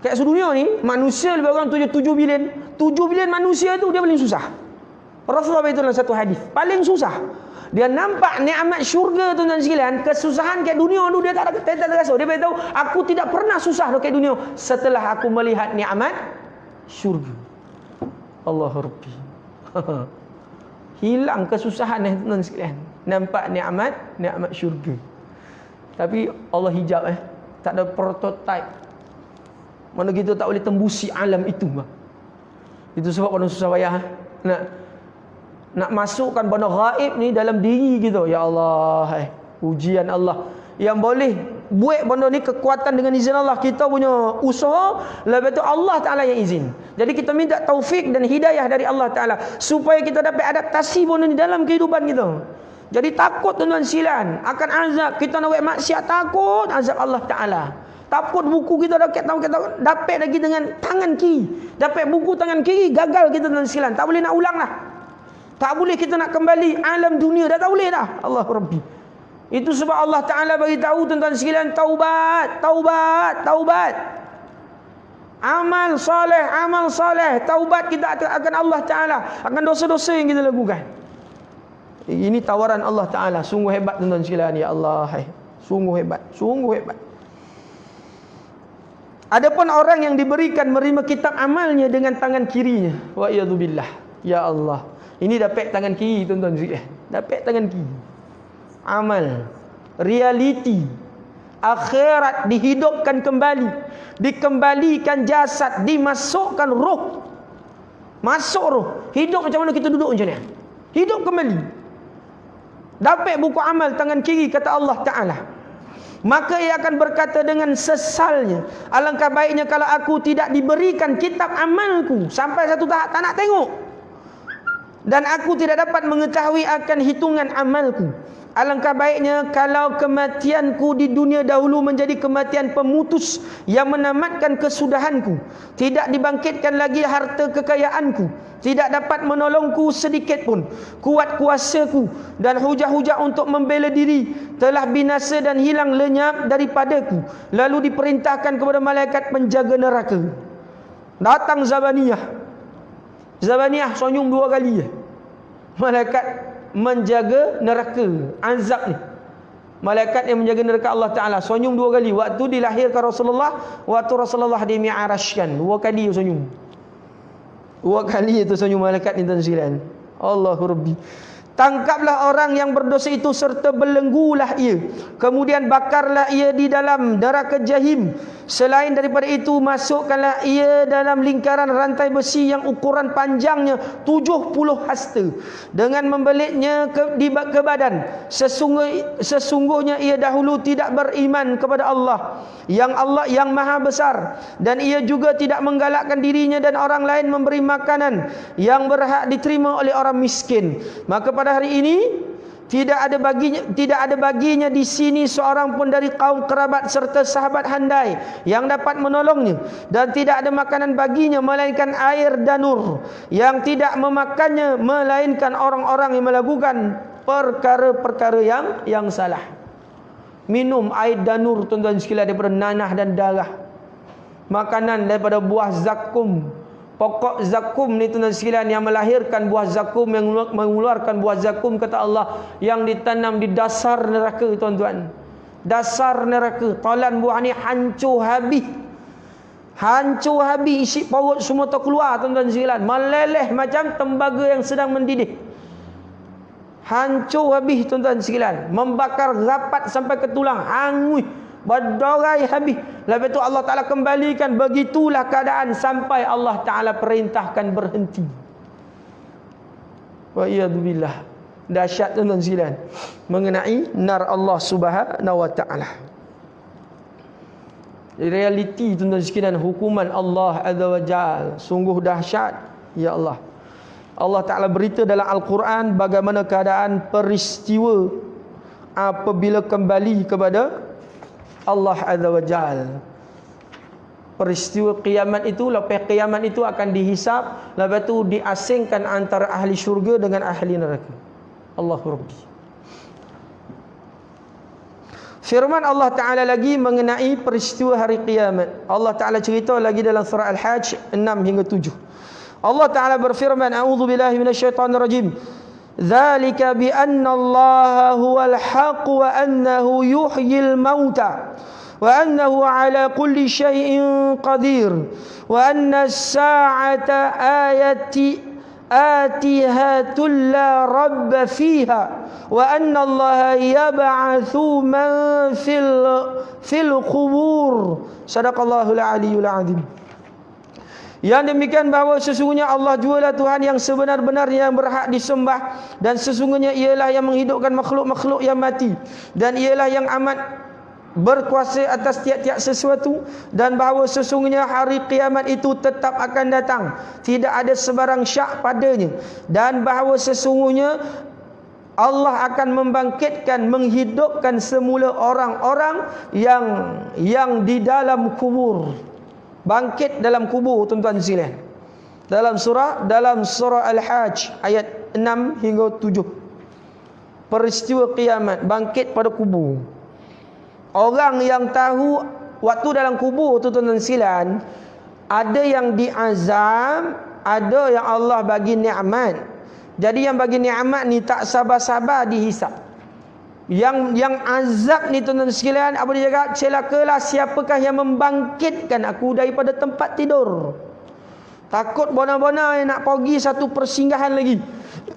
Kat sedunia ni manusia lebih kurang 7 bilion. 7 bilion manusia tu dia paling susah. Rasulullah itu dalam satu hadis, paling susah. Dia nampak nikmat syurga tuan-tuan sekalian, kesusahan kat dunia tu dia tak ada rasa. Dia beritahu, aku tidak pernah susah kat dunia setelah aku melihat nikmat syurga. Allahu Rabbi. Hilang kesusahan tuan-tuan sekalian. Nampak nikmat syurga. Tapi Allah hijab tak ada prototype. Mana kita tak boleh tembusi alam itu. Itu sebab pada susah payah nak masukkan benda gaib ni dalam diri kita. Ya Allah, ujian Allah. Yang boleh buat benda ni kekuatan dengan izin Allah. Kita punya usaha, lepas tu Allah Ta'ala yang izin. Jadi kita minta taufik dan hidayah dari Allah Ta'ala supaya kita dapat adaptasi benda ni dalam kehidupan kita. Jadi takut tuan-tuan sekalian akan azab. Kita nak buat maksiat, takut azab Allah Ta'ala. Takut buku kita dapat lagi dengan tangan kiri. Dapat buku tangan kiri, gagal kita tuan-tuan sekalian. Tak boleh nak ulang lah. Tak boleh kita nak kembali alam dunia. Dah tak boleh dah. Allah Rabbi. Itu sebab Allah Ta'ala bagi tahu tuan-tuan sekalian, taubat. Amal soleh. Taubat kita akan Allah Ta'ala. Akan dosa-dosa yang kita lakukan. Ini tawaran Allah Ta'ala. Sungguh hebat tuan-tuan sekalian. Ya Allah. Sungguh hebat. Adapun orang yang diberikan menerima kitab amalnya dengan tangan kirinya. Wa'iyadzubillah. Ya Allah. Ini dapat tangan kiri tuan-tuan sekalian. Dapat tangan kiri. Amal. Realiti. Akhirat dihidupkan kembali. Dikembalikan jasad. Dimasukkan roh. Masuk roh. Hidup macam mana kita duduk macam ni. Hidup kembali. Dapat buku amal tangan kiri kata Allah Ta'ala. Maka ia akan berkata dengan sesalnya, alangkah baiknya kalau aku tidak diberikan kitab amalku. Sampai satu tahap tak nak tengok. Dan aku tidak dapat mengetahui akan hitungan amalku. Alangkah baiknya kalau kematianku di dunia dahulu menjadi kematian pemutus yang menamatkan kesudahanku. Tidak dibangkitkan lagi harta kekayaanku. Tidak dapat menolongku sedikit pun. Kuat kuasaku dan hujah-hujah untuk membela diri telah binasa dan hilang lenyap daripadaku. Lalu diperintahkan kepada malaikat penjaga neraka. Datang Zabaniyah. Zabaniyah senyum 2 kali. Malaikat menjaga neraka azab ni. Malaikat yang menjaga neraka Allah Ta'ala senyum 2 kali. Waktu dilahirkan Rasulullah, waktu Rasulullah dimi'arashkan 2 kali senyum. 2 kali itu senyum malaikat ni tuan sekalian. Allahu Rabbi. Tangkaplah orang yang berdosa itu serta belenggulah ia. Kemudian bakarlah ia di dalam neraka jahim. Selain daripada itu, masukkanlah ia dalam lingkaran rantai besi yang ukuran panjangnya 70 hasta. Dengan membelitnya ke badan. Sesungguhnya ia dahulu tidak beriman kepada Allah yang maha besar. Dan ia juga tidak menggalakkan dirinya dan orang lain memberi makanan yang berhak diterima oleh orang miskin. Maka pada hari ini tidak ada baginya di sini seorang pun dari kaum kerabat serta sahabat handai yang dapat menolongnya, dan tidak ada makanan baginya melainkan air danur yang tidak memakannya melainkan orang-orang yang melakukan perkara-perkara yang salah. Minum air danur tuan-tuan sekalian daripada nanah dan darah. Makanan daripada buah zakum. Pokok zakum ni tuan-tuan sekalian yang melahirkan buah zakum, yang mengeluarkan buah zakum kata Allah yang ditanam di dasar neraka tuan-tuan. Dasar neraka. Talan buah ni hancur habis. Hancur habis, isi perut semua terkeluar tuan-tuan sekalian. Meleleh macam tembaga yang sedang mendidih. Hancur habis tuan-tuan sekalian. Membakar rapat sampai ke tulang. Hangus. Berdorai habis. Lepas tu Allah Ta'ala kembalikan. Begitulah keadaan sampai Allah Ta'ala perintahkan berhenti. Wa iyadzubillah. Dahsyat tuan-tuan sekalian mengenai nar Allah Subhanahu wa taala. Realiti tuan-tuan sekalian, hukuman Allah Azza wa Jalla sungguh dahsyat. Ya Allah. Allah Taala berita dalam Al-Quran bagaimana keadaan peristiwa apabila kembali kepada Allah Azza wa Jalla. Peristiwa kiamat itu, lepas kiamat itu akan dihisap, lepas tu diasingkan antara ahli syurga dengan ahli neraka. Allahu Rabbi. Firman Allah Ta'ala lagi mengenai peristiwa hari kiamat. Allah Ta'ala cerita lagi dalam surah Al-Hajj 6 hingga 7. Allah Ta'ala berfirman, A'udzu billahi minasyaitonir rajim. Dzalika bi anna Allah huwal haqq wa annahu yuhyil mauta wa annahu ala kulli syai'in qadir wa anna as-sa'ata atihatul la rabba fiha wa anna Allah yab'atsu man fil qubur. Sadaqallahul aliyyul azim. Yang demikian bahawa sesungguhnya Allah jualah Tuhan yang sebenar-benarnya yang berhak disembah, dan sesungguhnya ialah yang menghidupkan makhluk-makhluk yang mati, dan ialah yang amat berkuasa atas tiap-tiap sesuatu, dan bahawa sesungguhnya hari kiamat itu tetap akan datang, tidak ada sebarang syak padanya, dan bahawa sesungguhnya Allah akan membangkitkan, menghidupkan semula orang-orang yang di dalam kubur. Bangkit dalam kubur tuan-tuan sekalian. Dalam surah Al-Hajj ayat 6 hingga 7. Peristiwa kiamat, bangkit pada kubur. Orang yang tahu waktu dalam kubur tuan-tuan sekalian, ada yang diazab, ada yang Allah bagi nikmat. Jadi yang bagi nikmat ni tak sabar-sabar dihisap. Yang azab ni tuan-tuan sekalian, apa dia cakap? Celakalah siapakah yang membangkitkan aku daripada tempat tidur. Takut bona-bona nak pergi satu persinggahan lagi.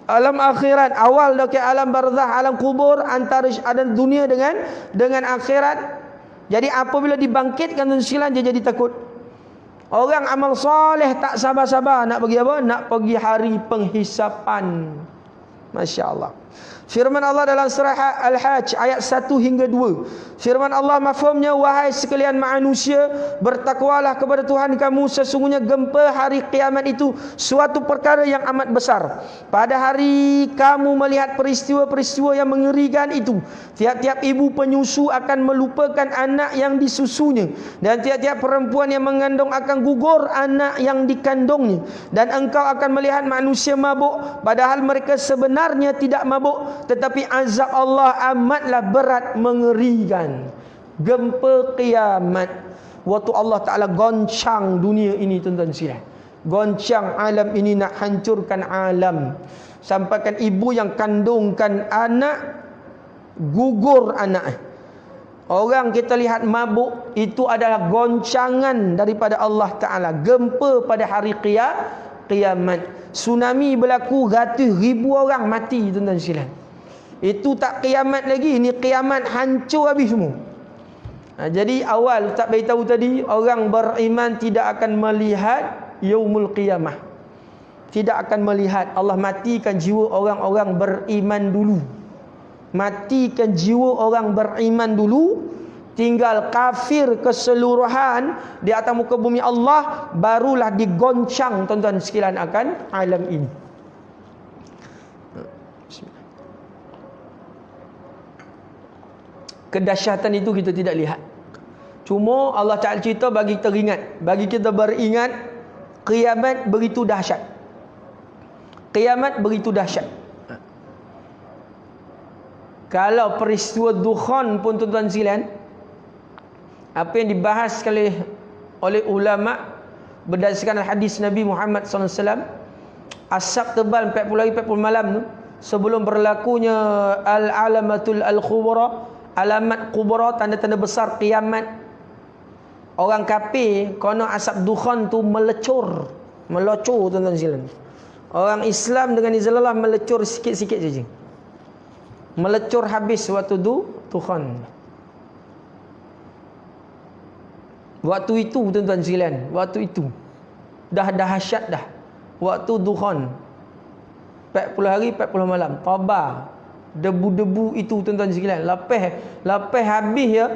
Alam akhirat, awal dah ke alam barzah, alam kubur, antara ada dunia dengan akhirat. Jadi apabila dibangkitkan tuan-tuan sekalian, dia jadi takut. Orang amal soleh tak sabar-sabar nak pergi apa? Nak pergi hari penghisapan. Masya-Allah. Firman Allah dalam surah Al-Hajj ayat 1 hingga 2. Firman Allah mafhumnya, wahai sekalian manusia, bertakwalah kepada Tuhan kamu, sesungguhnya gempa hari kiamat itu suatu perkara yang amat besar. Pada hari kamu melihat peristiwa-peristiwa yang mengerikan itu, tiap-tiap ibu penyusu akan melupakan anak yang disusunya, dan tiap-tiap perempuan yang mengandung akan gugur anak yang dikandungnya. Dan engkau akan melihat manusia mabuk, padahal mereka sebenarnya tidak mabuk, tetapi azab Allah amatlah berat mengerikan. Gempa kiamat, waktu Allah Ta'ala goncang dunia ini tuan-tuan sekalian, goncang alam ini, nak hancurkan alam. Sampaikan ibu yang kandungkan anak, gugur anak. Orang kita lihat mabuk, itu adalah goncangan daripada Allah Ta'ala. Gempa pada hari kiamat. Tsunami berlaku, ratus ribu orang mati tuan-tuan sekalian. Itu tak kiamat lagi, ini kiamat hancur habis semua. Jadi awal tak beritahu tadi, orang beriman tidak akan melihat yaumul qiyamah. Tidak akan melihat. Allah matikan jiwa orang-orang beriman dulu. Matikan jiwa orang beriman dulu. Tinggal kafir keseluruhan di atas muka bumi Allah, barulah digoncang tuan-tuan sekalian akan alam ini. Kedahsyatan itu kita tidak lihat. Cuma Allah Ta'ala cerita bagi kita ingat, bagi kita beringat, kiamat begitu dahsyat. Kiamat begitu dahsyat. Kalau peristiwa Dukhan pun tuan-tuan sekalian, apa yang dibahas oleh ulama berdasarkan hadis Nabi Muhammad SAW, asap tebal 40 hari 40 malam tu, sebelum berlakunya al-alamatul al-khubra, alamat kubra, tanda-tanda besar kiamat. Orang kafir kono asap dukhan tu melecur tuan-tuan sekalian. Orang Islam dengan izallah melecur sikit-sikit saja. Melecur habis waktu dukhan. Waktu itu tuan-tuan sekalian, waktu itu dah dahsyat dah. Waktu dukhan. 40 hari 40 malam. Tabar. Debu-debu itu tuan-tuan sekalian. Lepas habis ya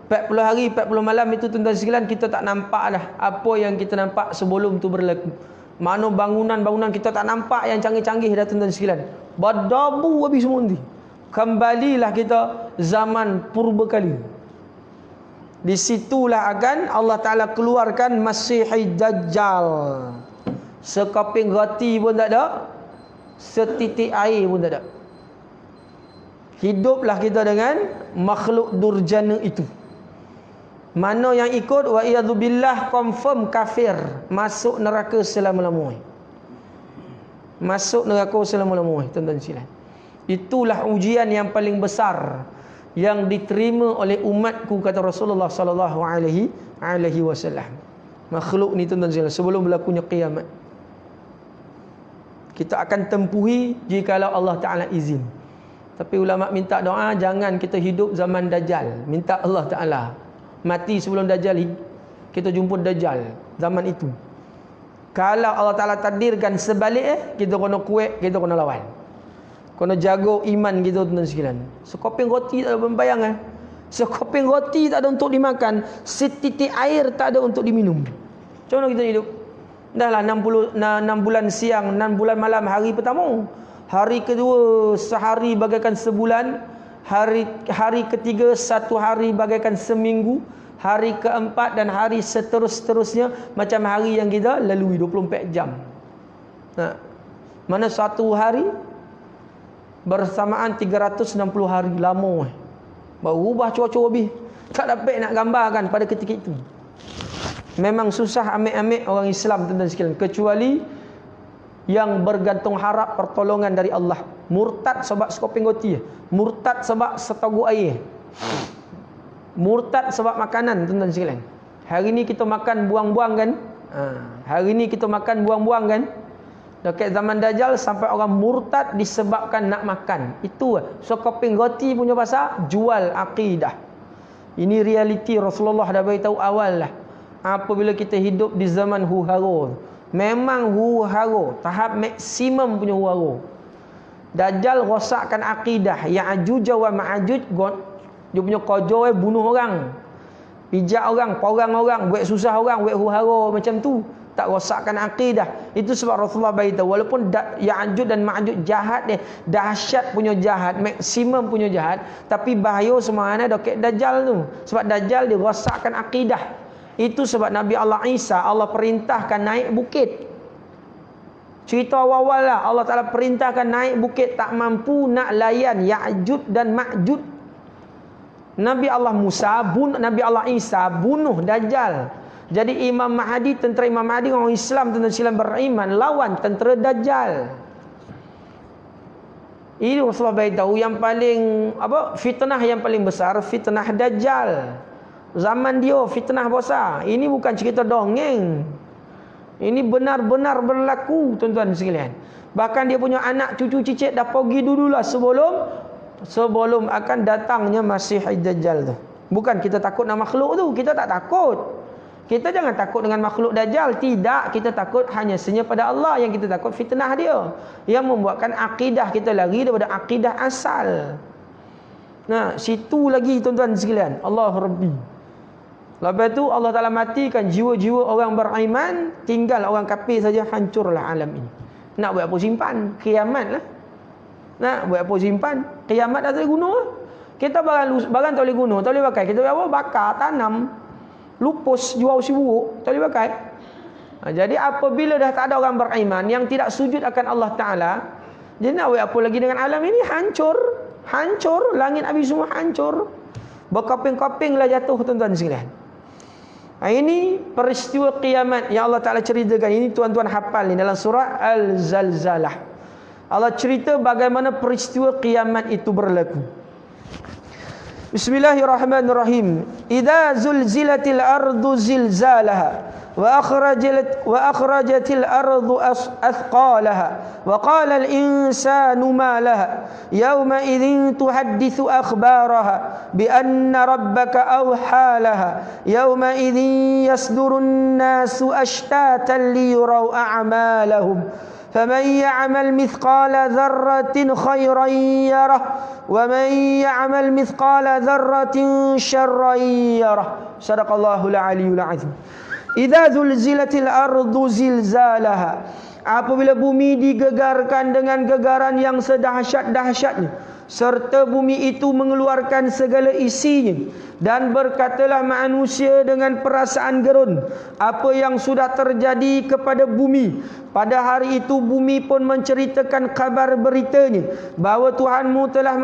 40 hari 40 malam itu tuan-tuan sekalian, kita tak nampak dah apa yang kita nampak sebelum tu berlaku. Mana bangunan-bangunan kita tak nampak yang canggih-canggih dah tuan-tuan sekalian. Berdebu habis semua nanti. Kembalilah kita zaman purba kali. Di situlah akan Allah Ta'ala keluarkan Masihid Dajjal. Sekeping roti pun tak ada, setitik air pun tak ada. Hiduplah kita dengan makhluk durjana itu. Mana yang ikut wa iyadzubillah, confirm kafir, masuk neraka selama-lamanya. Masuk neraka selama-lamanya, tuan-tuan sekalian. Itulah ujian yang paling besar yang diterima oleh umatku, kata Rasulullah sallallahu alaihi wasallam. Makhluk ni tuan-tuan sekalian, sebelum berlakunya kiamat, kita akan tempuhi jikalau Allah Ta'ala izin. Tapi ulama minta doa, jangan kita hidup zaman Dajjal. Minta Allah Ta'ala mati sebelum Dajjal, kita jumpa Dajjal zaman itu. Kalau Allah Ta'ala takdirkan sebalik, kita kena kuat, kita kena lawan. Kena jaga iman kita, tuan-tuan sekalian. Sekoping roti tak ada pembayang. Sekoping roti tak ada untuk dimakan, setitik air tak ada untuk diminum. Macam mana kita hidup? Dahlah 6 bulan siang, 6 bulan malam, hari pertama. Hari kedua sehari bagaikan sebulan. Hari ketiga satu hari bagaikan seminggu. Hari keempat dan hari seterusnya macam hari yang kita lalui 24 jam. Mana satu hari bersamaan 360 hari, lama. Baru ubah cuaca habis. Tak dapat nak gambarkan pada ketika itu. Memang susah ambil-ambil orang Islam, tuan-tuan sekalian, kecuali yang bergantung harap pertolongan dari Allah. Murtad sebab sekoping roti, murtad sebab setogok air, murtad sebab makanan, tuan-tuan sekalian. Hari ni kita makan buang-buang kan? Hari ni kita makan buang-buang kan? Dekat zaman Dajjal sampai orang murtad disebabkan nak makan. Itu sekoping roti punya pasal jual akidah. Ini realiti Rasulullah dah beritahu awal lah. Apabila kita hidup di zaman huru-hara, memang huru-hara, tahap maksimum punya huru-hara. Dajjal rosakkan akidah. Ya'juj wa ma'juj, dia punya kerja bunuh orang, pijak orang, porang orang, buat susah orang, buat huru-hara macam tu. Tak rosakkan akidah. Itu sebab Rasulullah beritahu, walaupun Ya'juj dan Ma'juj jahat dia, dahsyat punya jahat, maksimum punya jahat, tapi bahaya semuanya dekat Dajjal tu. Sebab Dajjal dia rosakkan akidah. Itu sebab Nabi Allah Isa, Allah perintahkan naik bukit. Cerita awal-awal lah, Allah Ta'ala perintahkan naik bukit, tak mampu nak layan Ya'juj dan Ma'juj. Nabi Allah Musa, Nabi Allah Isa bunuh Dajjal. Jadi Imam Mahdi, tentera Imam Mahdi, orang Islam, tentera Islam beriman, lawan tentera Dajjal. Ini Rasulullah beritahu yang paling fitnah yang paling besar, fitnah Dajjal. Zaman dia fitnah besar. Ini bukan cerita dongeng. Ini benar-benar berlaku, tuan-tuan sekalian. Bahkan dia punya anak cucu cicit dah pergi dululah sebelum akan datangnya Masihid Dajjal tu. Bukan kita takut dengan makhluk tu, kita tak takut. Kita jangan takut dengan makhluk Dajjal. Tidak, kita takut hanya senyap pada Allah. Yang kita takut fitnah dia, yang membuatkan akidah kita lari daripada akidah asal. Nah, situ lagi tuan-tuan sekalian. Allah Rabbi. Lepas tu Allah Ta'ala matikan jiwa-jiwa orang beriman, tinggal orang kafir saja, hancurlah alam ini. Nak buat apa simpan? Kiamat lah. Nak buat apa simpan? Kiamat dah tak boleh guna. Kita barang tak boleh guna, tak boleh pakai. Kita buat apa? Bakar, tanam, lupus, jual si buruk, tak boleh pakai. Jadi apabila dah tak ada orang beriman yang tidak sujud akan Allah Ta'ala, jadi nak buat apa lagi dengan alam ini? Hancur. Hancur. Langit habis semua hancur. Berkaping-kaping lah jatuh, tuan-tuan sekalian. Ini peristiwa kiamat yang Allah Ta'ala ceritakan. Ini tuan-tuan hafal ni dalam surah Al-Zalzalah. Allah cerita bagaimana peristiwa kiamat itu berlaku. Bismillahirrahmanirrahim. Idza zulzilatil ardu zilzalaha wa akhrajatil ardu athqalaha wa qala al insanu ma laha yawma idzin tuhaddithu akhbaraha bi anna rabbaka awhalaha yawma idzin yasdurun nasu ashtatan liyuraw a'malahum فمن يعمل مثقال ذرة خيرا يره ومن يعمل مثقال ذرة شرا يره. صدق الله العلي العظيم. إذا زلزلت الأرض زلزالها. Apabila bumi digegarkan dengan gegaran yang sedahsyat-dahsyatnya, serta bumi itu mengeluarkan segala isinya, dan berkatalah manusia dengan perasaan gerun apa yang sudah terjadi kepada bumi. Pada hari itu bumi pun menceritakan kabar beritanya bahawa Tuhanmu telah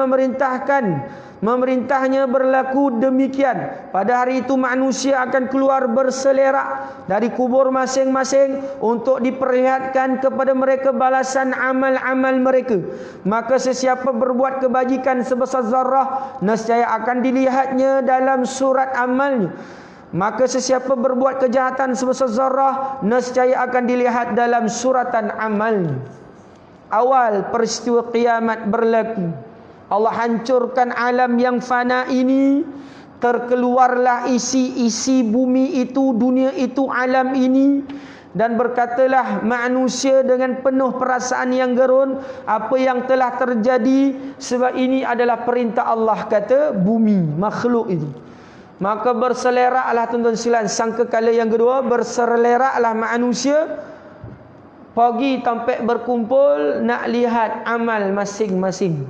memerintahnya berlaku demikian. Pada hari itu manusia akan keluar berselerak dari kubur masing-masing untuk diperlihatkan kepada mereka balasan amal-amal mereka. Maka sesiapa berbuat kebajikan sebesar zarah, nescaya akan dilihatnya dalam surat amalnya. Maka sesiapa berbuat kejahatan sebesar zarah, nescaya akan dilihat dalam suratan amalnya. Awal peristiwa kiamat berlaku, Allah hancurkan alam yang fana ini. Terkeluarlah isi-isi bumi itu, dunia itu, alam ini. Dan berkatalah manusia dengan penuh perasaan yang gerun apa yang telah terjadi, sebab ini adalah perintah Allah, kata bumi, makhluk itu. Maka berseleraklah tuan-tuan sekalian, sangkakala yang kedua, berseleraklah manusia pagi sampai berkumpul nak lihat amal masing-masing.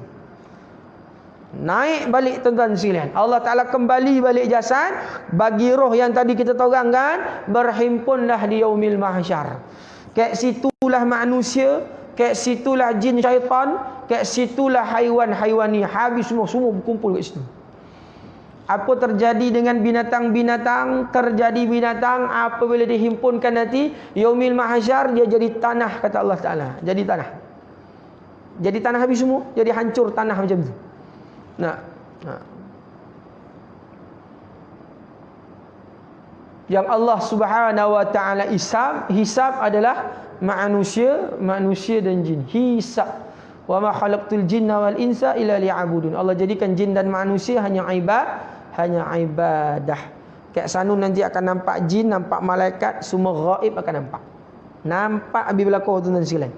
Naik balik tuan-tuan sekalian, Allah Ta'ala kembali balik jasad, bagi roh yang tadi kita torangkan, berhimpunlah di yaumil mahsyar. Kat situlah manusia, kat situlah jin syaitan, kat situlah haiwan-haivani, habis semua berkumpul kat situ. Apa terjadi dengan binatang-binatang? Terjadi binatang apabila dihimpunkan nanti yaumil mahsyar, dia jadi tanah, kata Allah Ta'ala. Jadi tanah. Jadi tanah habis semua, jadi hancur tanah macam tu. Yang Allah Subhanahu wa Ta'ala hisab adalah manusia dan jin. Hisab. Wa ma khalaqtul jinna wal insa illa liya'budun. Allah jadikan jin dan manusia hanya ibadah. Kat sana nanti akan nampak jin, nampak malaikat, semua gaib akan nampak. Nampak habis berlaku tuan-tuan sekalian.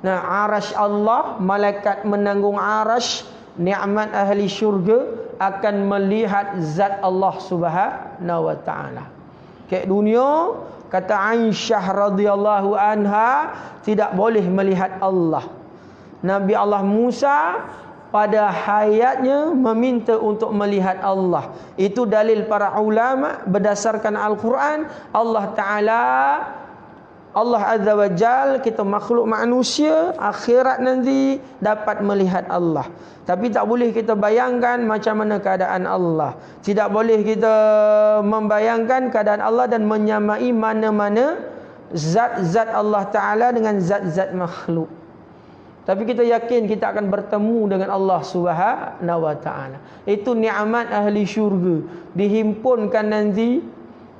Arash Allah, malaikat menanggung arash, nikmat ahli syurga akan melihat zat Allah Subhanahu wa Ta'ala. Kat dunia, kata Aisyah radhiyallahu anha, tidak boleh melihat Allah. Nabi Allah Musa pada hayatnya meminta untuk melihat Allah. Itu dalil para ulama berdasarkan Al-Quran. Allah Azza wa Jal, kita makhluk manusia, akhirat nanti dapat melihat Allah. Tapi tak boleh kita bayangkan macam mana keadaan Allah. Tidak boleh kita membayangkan keadaan Allah dan menyamai mana-mana zat-zat Allah Ta'ala dengan zat-zat makhluk. Tapi kita yakin kita akan bertemu dengan Allah Subhanahu wa Ta'ala. Itu nikmat ahli syurga. Dihimpunkan nanti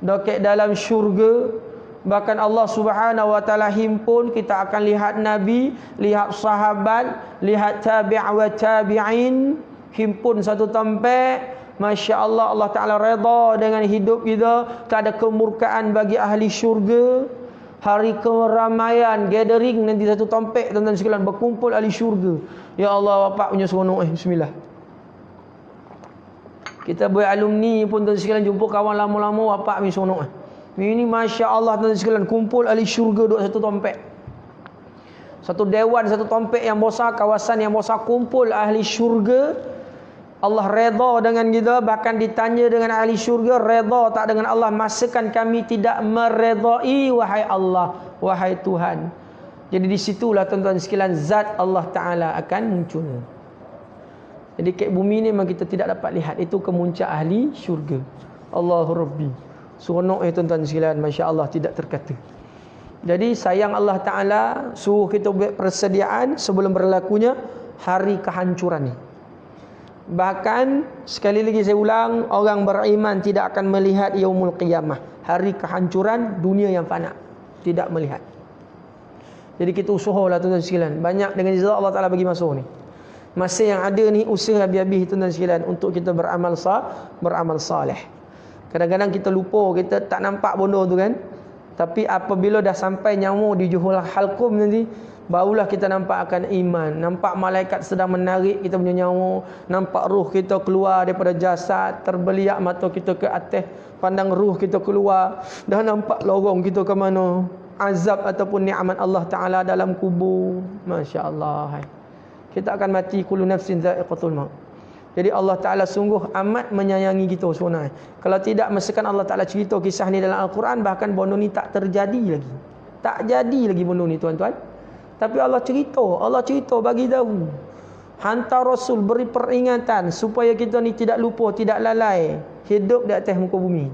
dekat dalam syurga. Bahkan Allah Subhanahu wa Ta'ala himpun, kita akan lihat Nabi, lihat sahabat, lihat tabi' wa tabi'in, himpun satu tempat. Masya Allah, Allah Ta'ala redha dengan hidup kita. Tak ada kemurkaan bagi ahli syurga. Hari keramaian, gathering nanti satu tempat, tuan-tuan sekalian, berkumpul ahli syurga. Ya Allah, bapak punya seronok. Bismillah. Kita buat alumni pun tuan-tuan sekalian, jumpa kawan lama-lama, bapak punya seronok. Ini Masya Allah tuan-tuan sekalian, kumpul ahli syurga duduk satu tempat. Satu dewan, satu tempat yang besar, kawasan yang besar, kumpul ahli syurga. Allah redha dengan kita. Bahkan ditanya dengan ahli syurga, redha tak dengan Allah? Masakan kami tidak meredai, wahai Allah, wahai Tuhan. Jadi di situlah tuan-tuan sekalian, zat Allah Ta'ala akan muncul. Jadi kat bumi ni memang kita tidak dapat lihat. Itu kemuncak ahli syurga. Allahu Rabbi. Seronok tuan-tuan sekalian, Masya Allah, tidak terkata. Jadi sayang Allah Ta'ala suruh kita buat persediaan sebelum berlakunya hari kehancuran ni. Bahkan sekali lagi saya ulang, orang beriman tidak akan melihat yaumul qiyamah, hari kehancuran dunia yang fana, tidak melihat. Jadi kita usahalah tuan-tuan sekalian, banyak dengan izin Allah Ta'ala bagi masa ni. Masa yang ada ni usaha habis-habis tuan-tuan sekalian untuk kita beramal saleh. Kadang-kadang kita lupa, kita tak nampak benda tu kan. Tapi apabila dah sampai nyawa di juhul halqum nanti, barulah kita nampak akan iman. Nampak malaikat sedang menarik kita punya nyawa, nampak ruh kita keluar daripada jasad, terbeliak mata kita ke atas, pandang ruh kita keluar, dah nampak lorong kita ke mana, azab ataupun nikmat Allah Taala dalam kubur. Masya-Allah. Kita akan mati, kullu nafsin dha'iqatul maut. Jadi Allah Ta'ala sungguh amat menyayangi kita sebenarnya. Kalau tidak, masakan Allah Ta'ala cerita kisah ni dalam Al-Quran, bahkan benda ni tak terjadi lagi. Tak jadi lagi benda ni tuan-tuan. Tapi Allah cerita bagi tahu. Hantar Rasul, beri peringatan supaya kita ni tidak lupa, tidak lalai hidup di atas muka bumi.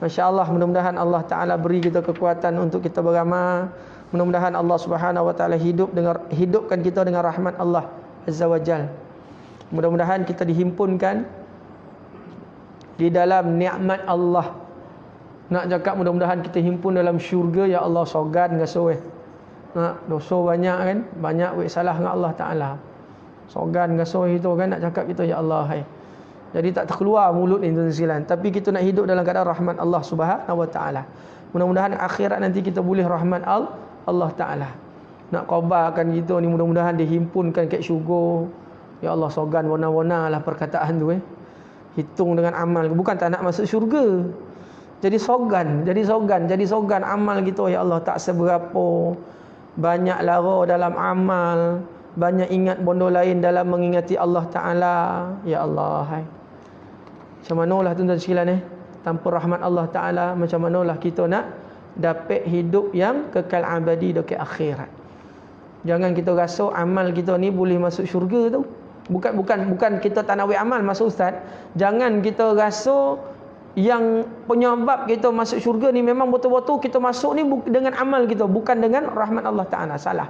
Masya Allah, mudah-mudahan Allah Ta'ala beri kita kekuatan untuk kita beramal. Mudah-mudahan Allah Subhanahu Wa Ta'ala hidupkan kita dengan rahmat Allah Azza wa Jal. Mudah-mudahan kita dihimpunkan di dalam nikmat Allah. Nak cakap mudah-mudahan kita himpun dalam syurga, ya Allah, sogan gasoh. Nak dosa banyak kan, banyak buat salah dengan Allah Taala. Sogan gasoh itu kan, nak cakap kita ya Allah. Jadi tak terkeluar mulut ni tuan sekalian, tapi kita nak hidup dalam keadaan rahmat Allah Subhanahu wa Taala. Mudah-mudahan akhirat nanti kita boleh rahmat Allah Taala. Nak khabarkan kita ni mudah-mudahan dihimpunkan kat syurga. Ya Allah, sogan warna-warna lah perkataan tu hitung dengan amal, bukan tak nak masuk syurga. Jadi sogan amal kita ya Allah tak seberapa. Banyak lara dalam amal, banyak ingat benda lain dalam mengingati Allah Taala. Ya Allah. Macam manalah tuan-tuan sekalian tanpa rahmat Allah Taala, macam manalah kita nak dapat hidup yang kekal abadi dekat akhirat. Jangan kita rasa amal kita ni boleh masuk syurga tu. Bukan kita tak nak buat amal, masuk ustaz. Jangan kita rasa yang penyebab kita masuk syurga ni memang betul-betul kita masuk ni dengan amal kita, bukan dengan rahmat Allah Ta'ala. Salah.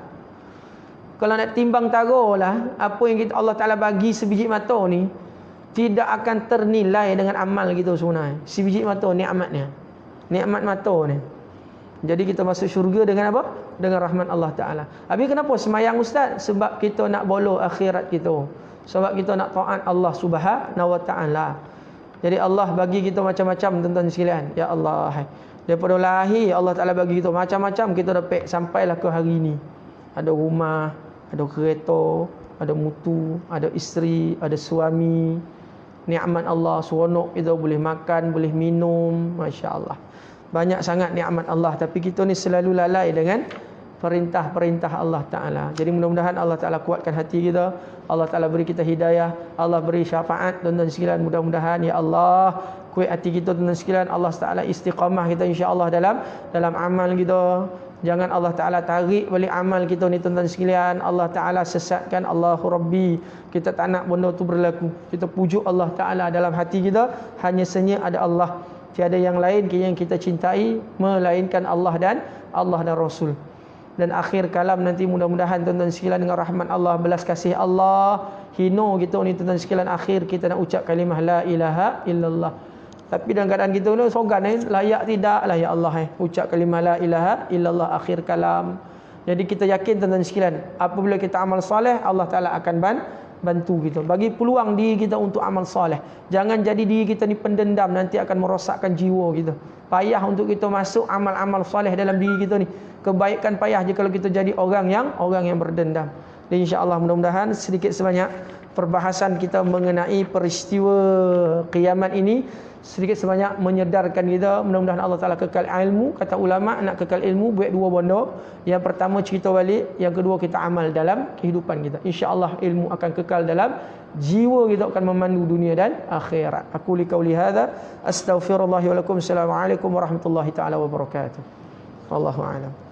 Kalau nak timbang taruhlah apa yang Allah Ta'ala bagi sebiji mata ni, tidak akan ternilai dengan amal kita sebenarnya. Sebiji mata nikmatnya. Nikmat mata ni. Jadi kita masuk syurga dengan apa? Dengan rahmat Allah Ta'ala. Habis kenapa semayang ustaz? Sebab kita nak bolo akhirat kita. Sebab kita nak taat Allah Subhanahu Wa Ta'ala. Jadi Allah bagi kita macam-macam tuan-tuan sekalian. Ya Allah. Daripada lahir Allah Ta'ala bagi kita macam-macam kita dapat sampailah ke hari ini. Ada rumah, ada kereta, ada mutu, ada isteri, ada suami. Nikmat Allah, seronok kita boleh makan, boleh minum. Masya Allah. Banyak sangat nikmat Allah, tapi kita ni selalu lalai dengan perintah-perintah Allah Ta'ala. Jadi mudah-mudahan Allah Ta'ala kuatkan hati kita, Allah Ta'ala beri kita hidayah, Allah beri syafaat tuan-tuan sekalian. Mudah-mudahan ya Allah kuat hati kita tuan-tuan sekalian, Allah Ta'ala istiqamah kita insya-Allah dalam amal kita. Jangan Allah Ta'ala tarik balik amal kita ni tuan-tuan sekalian. Allah Ta'ala sesatkan. Allahu Rabbi, kita tak nak benda tu berlaku. Kita pujuk Allah Ta'ala dalam hati kita, hanya senya ada Allah. Tiada yang lain yang kita cintai melainkan Allah dan Rasul. Dan akhir kalam nanti mudah-mudahan tuan-tuan sekalian dengan rahmat Allah, belas kasih Allah, hino kita ni tuan-tuan sekalian, akhir kita nak ucap kalimah la ilaha illallah. Tapi dalam keadaan kita ni sogan layak tidaklah ya Allah ucap kalimah la ilaha illallah akhir kalam. Jadi kita yakin tuan-tuan sekalian, apabila kita amal soleh, Allah Ta'ala akan bantu kita, bagi peluang diri kita untuk amal soleh. Jangan jadi diri kita ni pendendam, nanti akan merosakkan jiwa kita. Payah untuk kita masuk amal-amal soleh dalam diri kita ni. Kebaikan payah je kalau kita jadi orang yang berdendam. Dan insya-Allah mudah-mudahan sedikit sebanyak perbahasan kita mengenai peristiwa kiamat ini sedikit sebanyak menyedarkan kita. Mudah-mudahan Allah Ta'ala kekal ilmu. Kata ulama, nak kekal ilmu buat dua benda. Yang pertama cerita balik, yang kedua kita amal dalam kehidupan kita. InsyaAllah ilmu akan kekal dalam jiwa kita, akan memandu dunia dan akhirat. Aku li qauli hadza astaghfirullah wa lakum. Assalamualaikum warahmatullahi taala wabarakatuh. Wallahu a'lam.